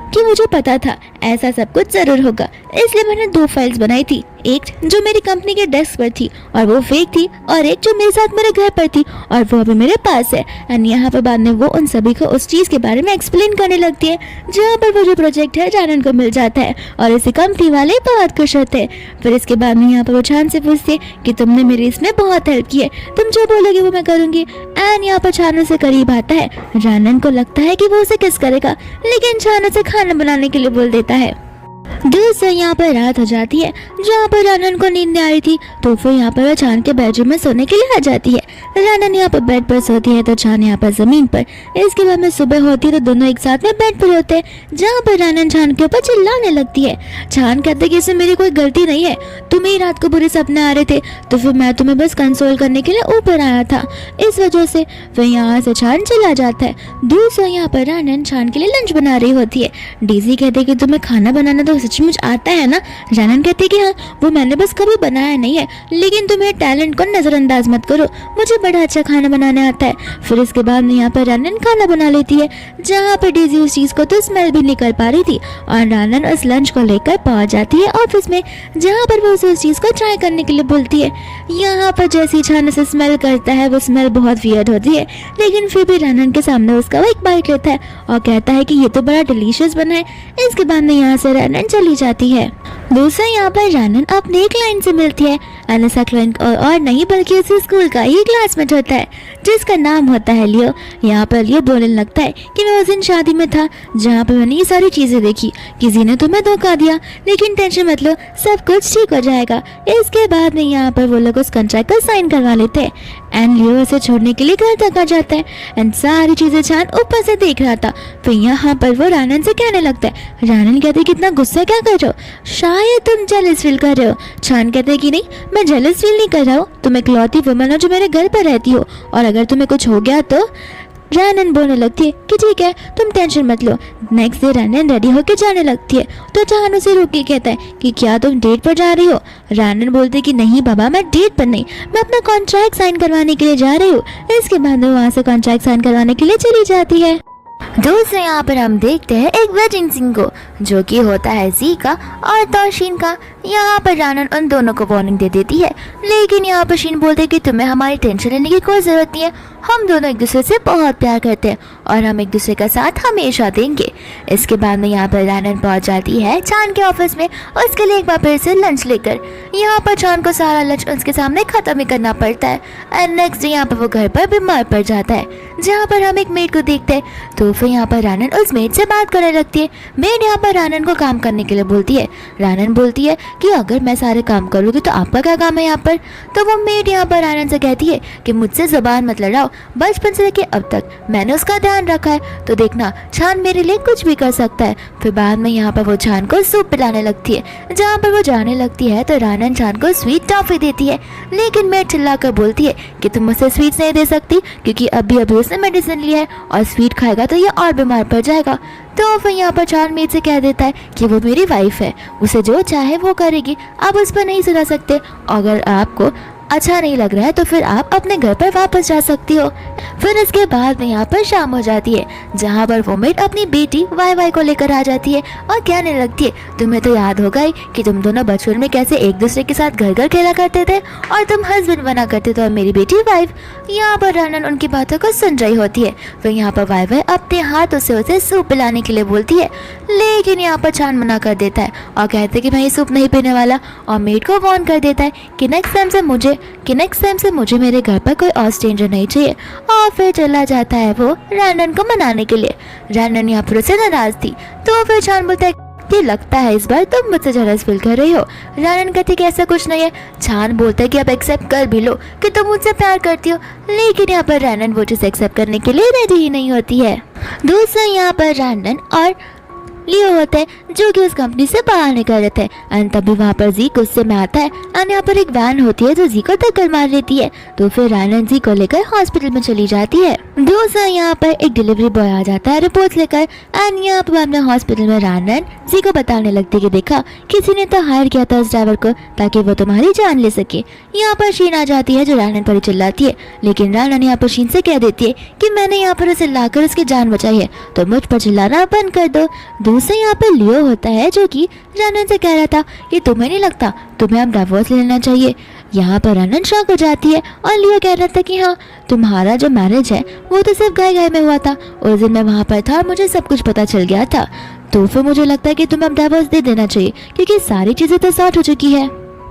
कि मुझे पता था ऐसा सब कुछ जरूर होगा, इसलिए मैंने 2 फाइल्स बनाई थी, एक जो मेरी कंपनी के डेस्क पर थी और वो फेक थी, और एक जो मेरे साथ मेरे घर पर थी और वो अभी मेरे पास है। एंड यहाँ पर बाद में वो उन सभी को उस चीज़ के बारे में एक्सप्लेन करने लगती है, जहाँ पर वो जो प्रोजेक्ट है जानन को मिल जाता है और इसी कंपनी वाले बहुत खुश होते हैं। फिर इसके बाद में यहाँ पर वो चान से पूछती है कि तुमने मेरी इसमें बहुत हेल्प की है, तुम जो बोलोगे वो मैं करूँगी। एंड यहाँ पर चान उसे करीब आता है। जानन को लगता है कि वो उसे किस करेगा, लेकिन चान उसे खाना बनाने के लिए बोल देता है। दूसरा यहाँ पर रात हो जाती है, जहाँ पर रानन को नींद नहीं आ रही थी, तो फिर यहाँ पर वो चान के बेडरूम में सोने के लिए आ जाती है। रानन यहाँ पर बेड पर सोती है तो चान यहाँ पर जमीन पर। इसके बाद में सुबह होती है तो दोनों एक साथ में बेड पर होते हैं, जहाँ पर रानन चान के ऊपर चिल्लाने लगती है। चान कहते हैं कि इसमें मेरी कोई गलती नहीं है, तुम्हें ही रात को बुरे सपने आ रहे थे, तो फिर मैं तुम्हें बस कंसोल करने के लिए ऊपर आया था, इस वजह से। फिर यहाँ से चान चला जाता है। दूसरा यहाँ पर रानन चान के लिए लंच बना रही होती है। डेजी कहते कि तुम्हें खाना बनाना तो सचमुच आता है ना। रानन कहते कि हाँ, वो मैंने बस कभी बनाया नहीं है, लेकिन तुम्हें टैलेंट को नजरअंदाज मत करो, मुझे बड़ा अच्छा खाना बनाने आता है। फिर इसके बाद में यहाँ पर रानन खाना बना लेती है, जहाँ पर डेजी उस चीज को तो स्मेल भी नहीं कर पा रही थी, और रानन उस लंच को लेकर पहुंच जाती है ऑफिस में, जहाँ पर वो उस चीज को ट्राई करने के लिए बोलती है। यहाँ पर जैसी चान से स्मेल करता है, वो स्मेल बहुत वियर्ड होती है, लेकिन फिर भी रानन के सामने उसका वो एक बाइट लेता है और कहता है कि ये तो बड़ा डिलीशियस बना है। इसके बाद में यहाँ से रानन चली जाती है। दूसरा यहाँ पर रानन अपने एक क्लाइंट से मिलती है। अनसा क्लाइंट और नहीं बल्कि उसी स्कूल का ही क्लासमेट होता है, जिसका नाम होता है लियो। यहाँ पर लियो बोलने लगता है कि मैं उस दिन शादी में था, जहाँ पर मैंने ये सारी चीजें देखी, किसी ने तुम्हें धोखा दिया, लेकिन टेंशन मत लो, सब कुछ ठीक हो जाएगा। इसके बाद में यहाँ पर वो लोग उस कॉन्ट्रैक्ट को साइन करवा लेते हैं एंड लियो उसे छोड़ने के लिए घर तक आ जाता है एंड सारी चीजें चान ऊपर से देख रहा था। फिर यहाँ पर वो रानन से कहने लगता है। रानन कहते कितना गुस्सा क्या कर रहे हो, शायद तुम जेलस फील कर रहे हो। चान कहते कि नहीं, मैं जेलस फील नहीं कर रहा हूँ, तुम इकलौती वुमन हो जो मेरे घर पर रहती हो, और अगर तुम्हें कुछ हो गया तो। रानन बोलने लगती है कि ठीक है, तुम टेंशन मत लो। नेक्स्ट डे रानन रेडी होकर जाने लगती है, तो चान उसे रोक के कहता है कि क्या तुम डेट पर जा रही हो। रानन बोलती कि नहीं बाबा, मैं डेट पर नहीं, मैं अपना कॉन्ट्रैक्ट साइन करवाने के लिए जा रही हूँ। इसके बाद वो वहाँ से कॉन्ट्रैक्ट साइन करवाने के लिए चली जाती है। दोस्तों यहाँ पर हम देखते हैं एक वेजिंग सीन को, जो कि होता है जी का और तौशीन का। यहाँ पर रानन उन दोनों को वार्निंग दे देती है, लेकिन यहाँ पर शीन बोलते हैं कि तुम्हें हमारी टेंशन लेने की कोई जरूरत नहीं है, हम दोनों एक दूसरे से बहुत प्यार करते हैं और हम एक दूसरे का साथ हमेशा देंगे। इसके बाद में यहाँ पर रानन पहुँच जाती है चांद के ऑफिस में उसके लिए एक बार फिर से लंच लेकर। यहाँ पर चांद को सारा लंच उसके सामने खत्म ही करना पड़ता है एंड नेक्स्ट डे यहाँ पर वो घर पर बीमार पड़ जाता है, जहाँ पर हम एक मेड को देखते हैं। तो फिर यहाँ पर रानन उस मेड से बात करने लगती है। मेड यहाँ पर रानन को काम करने के लिए बोलती है। रानन बोलती है कि अगर मैं सारे काम करूँगी तो आपका क्या काम है यहाँ पर। तो वो मेड यहाँ पर रानन से कहती है कि मुझसे ज़बान मत लड़ाओ, बचपन से लेके अब तक मैंने उसका ध्यान रखा है, तो देखना छान मेरे लिए कुछ भी कर सकता है। फिर बाद में यहाँ पर वो छान को सूप पिलाने लगती है। जहाँ पर वो जाने लगती है तो रानन छान को स्वीट टॉफी देती है, लेकिन मेड चिल्लाकर बोलती है कि तुम मुझसे स्वीट्स नहीं दे सकती क्योंकि अभी अभी उसने मेडिसिन लिया है और स्वीट खाएगा तो ये और बीमार पड़ जाएगा। तो फिर यहाँ पर चांद मेड से कह देता है कि वो मेरी वाइफ है, उसे जो चाहे वो करेगी, आप उस पर नहीं सुना सकते। अगर आपको अच्छा नहीं लग रहा है तो फिर आप अपने घर पर वापस जा सकती हो। फिर इसके बाद में यहाँ पर शाम हो जाती है, जहाँ पर वो मेड अपनी बेटी वाई को लेकर आ जाती है और कहने लगती है तुम्हें तो याद होगा ही कि तुम दोनों बचपन में कैसे एक दूसरे के साथ घर घर खेला करते थे और तुम हस्बैंड बना करते थे और मेरी बेटी वाइफ। यहाँ पर रानन उनकी बातों को सुन रही होती है। फिर यहाँ पर वाई अपने हाथों से उसे सूप पिलाने के लिए बोलती है, लेकिन यहाँ पर चांद मना कर देता है और कहते कि मैं ये सूप नहीं पीने वाला, और मेड को वार्न कर देता है कि नेक्स्ट टाइम से मुझे मेरे घर पर कोई और स्ट्रेंजर नहीं चाहिए। और फिर चला जाता है वो रानन को मनाने के लिए। रानन यहाँ पर उससे नाराज थी, तो फिर चांद बोलता है कि लगता है इस बार तुम मुझसे जेलस फील कर रही हो। रानन कहती कि ऐसा कुछ नहीं है। चांद बोलता है कि अब एक्सेप्ट कर भी लो कि तुम मुझसे प्यार करती हो, लेकिन यहाँ पर रानन वो चीज़ एक्सेप्ट करने के लिए रेडी ही नहीं होती है। दूसरा यहाँ पर रानन और लियो होता है जो कि उस कंपनी से बाहर निकल रहे थे एंड तभी वहाँ पर जी गुस्से में आता है एंड यहाँ पर एक वैन होती है जो जी को टक्कर मार लेती है। तो फिर रानन जी को लेकर हॉस्पिटल में चली जाती है। दूसरा यहाँ पर एक डिलीवरी बॉय आ जाता है रिपोर्ट लेकर एंड यहाँ पर अपने हॉस्पिटल में रानन जी को बताने लगती है कि देखा किसी ने तो हायर किया था उस ड्राइवर को ताकि वो तुम्हारी जान ले सके। यहाँ पर शीन आ जाती है जो रानन पर चिल्लाती है, लेकिन रानन यहाँ पर शीन से कह देती है कि मैंने यहाँ पर उसे लाकर उसकी जान बचाई है तो मुझ पर चिल्लाना बंद कर दो। दूसरा यहाँ पर लियो होता है जो कि रानन से कह रहा था कि तुम्हें नहीं लगता तुम्हें अब डिवोर्स ले लेना चाहिए। यहाँ पर रानन शॉक हो जाती है और लियो कह रहा था कि हाँ तुम्हारा जो मैरिज है वो तो सिर्फ गाय में हुआ था, उस दिन मैं वहाँ पर था और मुझे सब कुछ पता चल गया था, तो फिर मुझे लगता है कि तुम्हें अब डिवोर्स दे देना चाहिए क्योंकि सारी चीज़ें तो सॉर्ट हो चुकी है।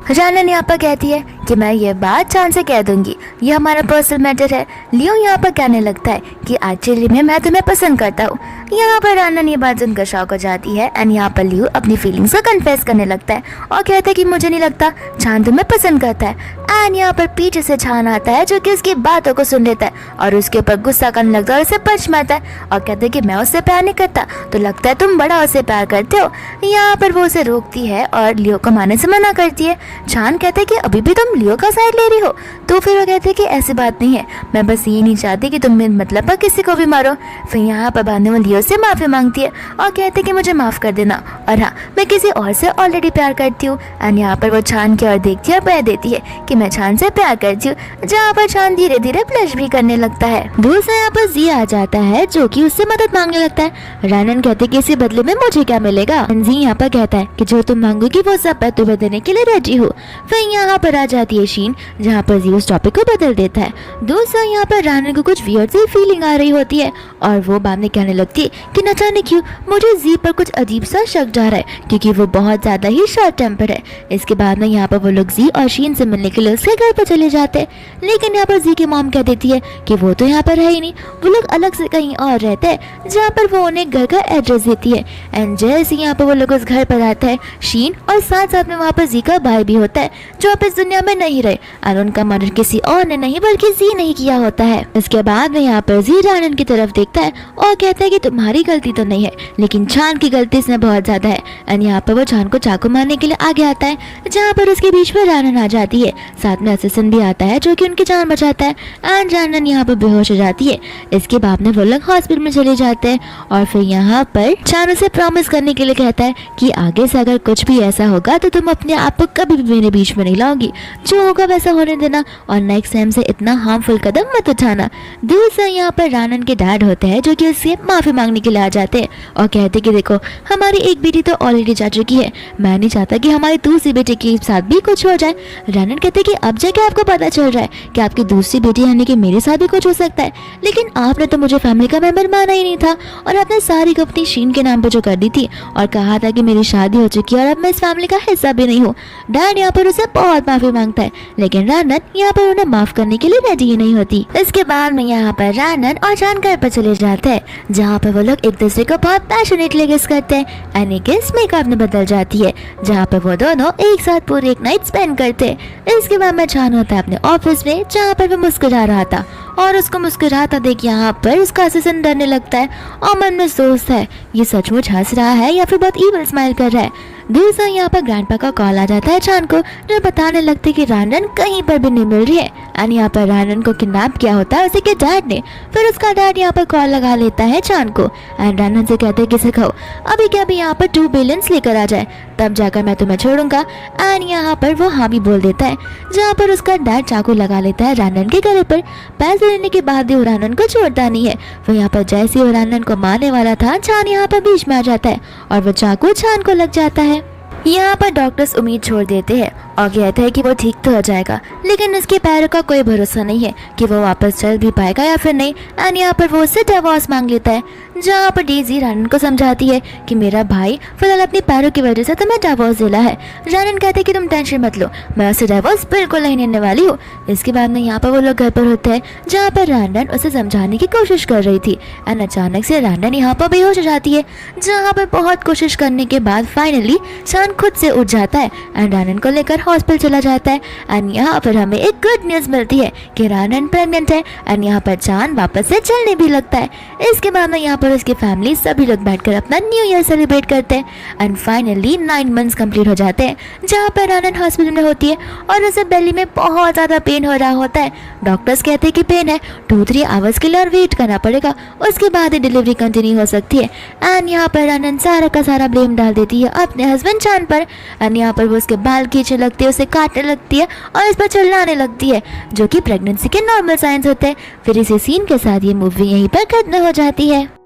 रानन यहाँ पर कहती है कि मैं ये बात चांद से कह दूंगी, ये हमारा पर्सनल मैटर है। लियो यहाँ पर कहने लगता है कि एक्चुअली में मैं तुम्हें पसंद करता हूँ। यहाँ पर रानन ये बात सुनकर शॉक हो जाती है एंड यहाँ पर लियो अपनी फीलिंग्स को कन्फेस करने लगता है और कहता है कि मुझे नहीं लगता चांद तुम्हें पसंद करता है। एंड यहाँ पर पीछे से चांद आता है जो कि उसकी बातों को सुन लेता है और उसके ऊपर गुस्सा करने लगता है और उसे पंच मारता है और कहता है कि मैं उससे प्यार नहीं करता, तो लगता है तुम बड़ा उससे प्यार करते हो। यहाँ पर वो उसे रोकती है और लियो को मारने से मना करती है। चांद कहते हैं कि अभी भी तुम लियो का साइड ले रही हो, तो फिर वो कहते हैं कि ऐसी बात नहीं है, मैं बस ये नहीं चाहती कि तुम मतलब पर किसी को भी मारो। फिर यहाँ पर बाद में वो लियो से माफ़ी मांगती है और कहते हैं कि मुझे माफ़ कर देना और हाँ मैं किसी और से ऑलरेडी प्यार करती हूँ। एंड यहाँ पर वो चांद की ओर देखती है और कह देती है कि मैं चांद से प्यार करती हूँ, जहाँ पर चांद धीरे धीरे ब्लश भी करने लगता है। दूसरा यहाँ पर जी आ जाता है जो कि उससे मदद मांगने लगता है। रानन कहते हैं कि इसी बदले में मुझे क्या मिलेगा। जी यहाँ पर कहता है कि जो तुम मांगोगी वो सब मैं तुम्हें देने के लिए रेडी हूँ। फिर यहाँ पर आ जाती है शीन जहाँ पर जी उस टॉपिक को बदल देता है। दूसरा यहाँ पर रानन को कुछ वियर्ड सी फीलिंग आ रही होती है और वो बाद में कहने लगती है कि न जाने क्यों मुझे जी पर कुछ अजीब सा शक जा रहा है क्योंकि वो बहुत ज्यादा ही शॉर्ट टेम्पर है। इसके बाद में यहाँ पर वो लोग जी और शीन से मिलने के लिए उसके घर पर चले जाते हैं, लेकिन यहाँ पर जी की मॉम कह देती है कि वो तो यहाँ पर है ही नहीं, वो लोग अलग से कहीं और रहते हैं, जहाँ पर वो उन्हें घर का एड्रेस देती है। एंड जैसे यहाँ पर वो लोग उस घर पर आता है शीन और साथ साथ में वहाँ पर जी का भाई भी होता है जो अब इस दुनिया में नहीं रहे और उनका मर्डर किसी और ने नहीं बल्कि जी ने ही किया होता है। इसके बाद में यहाँ पर जी रानन की तरफ देखता है और कहता है कि तुम्हारी गलती तो नहीं है लेकिन चांद की गलती इसमें बहुत ज्यादा है। एंड यहाँ पर वो चांद को चाकू मारने के लिए आगे आता है, जहाँ पर उसके बीच में रानन आ जाती है, साथ में असिस्टेंट भी आता है जो कि उनकी जान बचाता है। एंड रानन यहाँ पर बेहोश हो जाती है। इसके बाद में वो लोग हॉस्पिटल में चले जाते हैं और फिर यहाँ पर चांद उसे प्रॉमिस करने के लिए कहता है कि आगे से अगर कुछ भी ऐसा होगा तो तुम अपने आप को कभी भी मेरे बीच में नहीं लाओगी, जो होगा वैसा होने देना और नेक्स्ट टाइम से इतना हार्मफुल कदम मत उठाना। दूर से यहाँ पर रानन के डैड होते हैं जो कि उससे माफी मांगने के लिए आ जाते हैं और कहते कि देखो हमारी एक बेटी तो ऑलरेडी जा चुकी है, मैं नहीं चाहता कि हमारी दूसरी बेटी के साथ भी कुछ हो जाए। रानन कहते कि अब जाके आपको पता चल रहा है कि आपकी दूसरी बेटी यानी कि मेरे साथ भी कुछ हो सकता है, लेकिन आपने तो मुझे फैमिली का मेंबर माना ही नहीं था और आपने सारी कंपनी शीन के नाम पे जो कर दी थी और कहा था कि मेरी शादी हो चुकी है और अब मैं इस फैमिली का हिस्सा भी नहीं हूँ। डैड यहाँ पर उसे बहुत माफी मांगता है लेकिन रानन यहाँ पर उन्हें माफ करने के लिए रेडी ही नहीं होती। इसके बाद में यहाँ पर रानन और जान घर पर चले जाते हैं जहाँ पर वो लोग एक दूसरे को बहुत पैशनेटली किस करते हैं। एनी किस मेकअप में बदल जाती है जहाँ पर वो दोनों एक साथ पूरी एक नाइट स्पेंड करते हैं। इसके बाद में जान होता है अपने ऑफिस में जहाँ पर वो मुस्कुरा रहा था और उसको मुस्कुराता देख यहाँ पर उसका असिस्टेंट डरने लगता है और मन में सोचता है ये सचमुच हंस रहा है या फिर बहुत ईविल स्माइल कर रहा है। दूर से यहाँ पर ग्रैंडपा का कॉल आ जाता है चान को जो बताने लगते कि रानन कहीं पर भी नहीं मिल रही है एंड यहाँ पर रानन को किडनैप किया होता है उसी के डैड ने। फिर उसका डैड यहाँ पर कॉल लगा लेता है चान को एंड रानन से कहते हैं किसे कहो अभी क्या अभी यहाँ पर 2 बिलियन लेकर आ जाए तब जाकर मैं तुम्हें छोड़ूंगा। एंड यहाँ पर वो हाँ भी बोल देता है जहाँ पर उसका डैड चाकू लगा लेता है रानन के गले पर। पैसे लेने के बाद भी वो रानन को छोड़ता नहीं है। वो यहाँ पर जैसे वो रानन को मारने वाला था चान यहाँ पर बीच में आ जाता है और वो चाकू चान को लग जाता है। यहाँ पर डॉक्टर्स उम्मीद छोड़ देते हैं और कहते हैं कि वो ठीक तो हो जाएगा लेकिन उसके पैरों का कोई भरोसा नहीं है कि वो वापस चल भी पाएगा या फिर नहीं। एंड यहाँ पर वो उससे डिवोर्स मांग लेता है जहाँ पर डेजी रानन को समझाती है कि मेरा भाई फिलहाल अपने पैरों की वजह से तुम्हें डिवोर्स दिला है। रानन कहते हैं कि तुम टेंशन मत लो, मैं उसे डिवोर्स बिल्कुल नहीं देने वाली हूँ। इसके बाद में यहाँ पर वो लोग घर पर होते हैं जहाँ पर रानन उसे समझाने की कोशिश कर रही थी एंड अचानक से रानन यहाँ पर बेहोश हो जाती है जहाँ पर बहुत कोशिश करने के बाद फाइनली चान खुद से उठ जाता है एंड रानन को लेकर हॉस्पिटल चला जाता है। एंड यहाँ पर हमें एक गुड न्यूज़ मिलती है कि रानन प्रेग्नेंट है एंड यहाँ पर चान वापस से चलने भी लगता है। इसके बाद में यहाँ पर उसकी फैमिली सभी लोग बैठकर अपना न्यू ईयर सेलिब्रेट करते हैं एंड फाइनली 9 मंथ्स कंप्लीट हो जाते हैं जहाँ पर रानन हॉस्पिटल में होती है और उसे बेली में बहुत ज़्यादा पेन हो रहा होता है। डॉक्टर्स कहते हैं कि पेन है 2-3 आवर्स के लिए और वेट करना पड़ेगा, उसके बाद ही डिलीवरी कंटिन्यू हो सकती है। एंड यहाँ पर रानन सारा का सारा ब्लेम डाल देती है अपने हस्बैंड चान पर एंड यहाँ पर वो उसके बाल खींचने लगती है, उसे काटने लगती है और इस पर चिल्लाने लगती है जो कि प्रेगनेंसी के नॉर्मल साइंस होते हैं। फिर इसी सीन के साथ ये मूवी यहीं पर खत्म हो जाती है।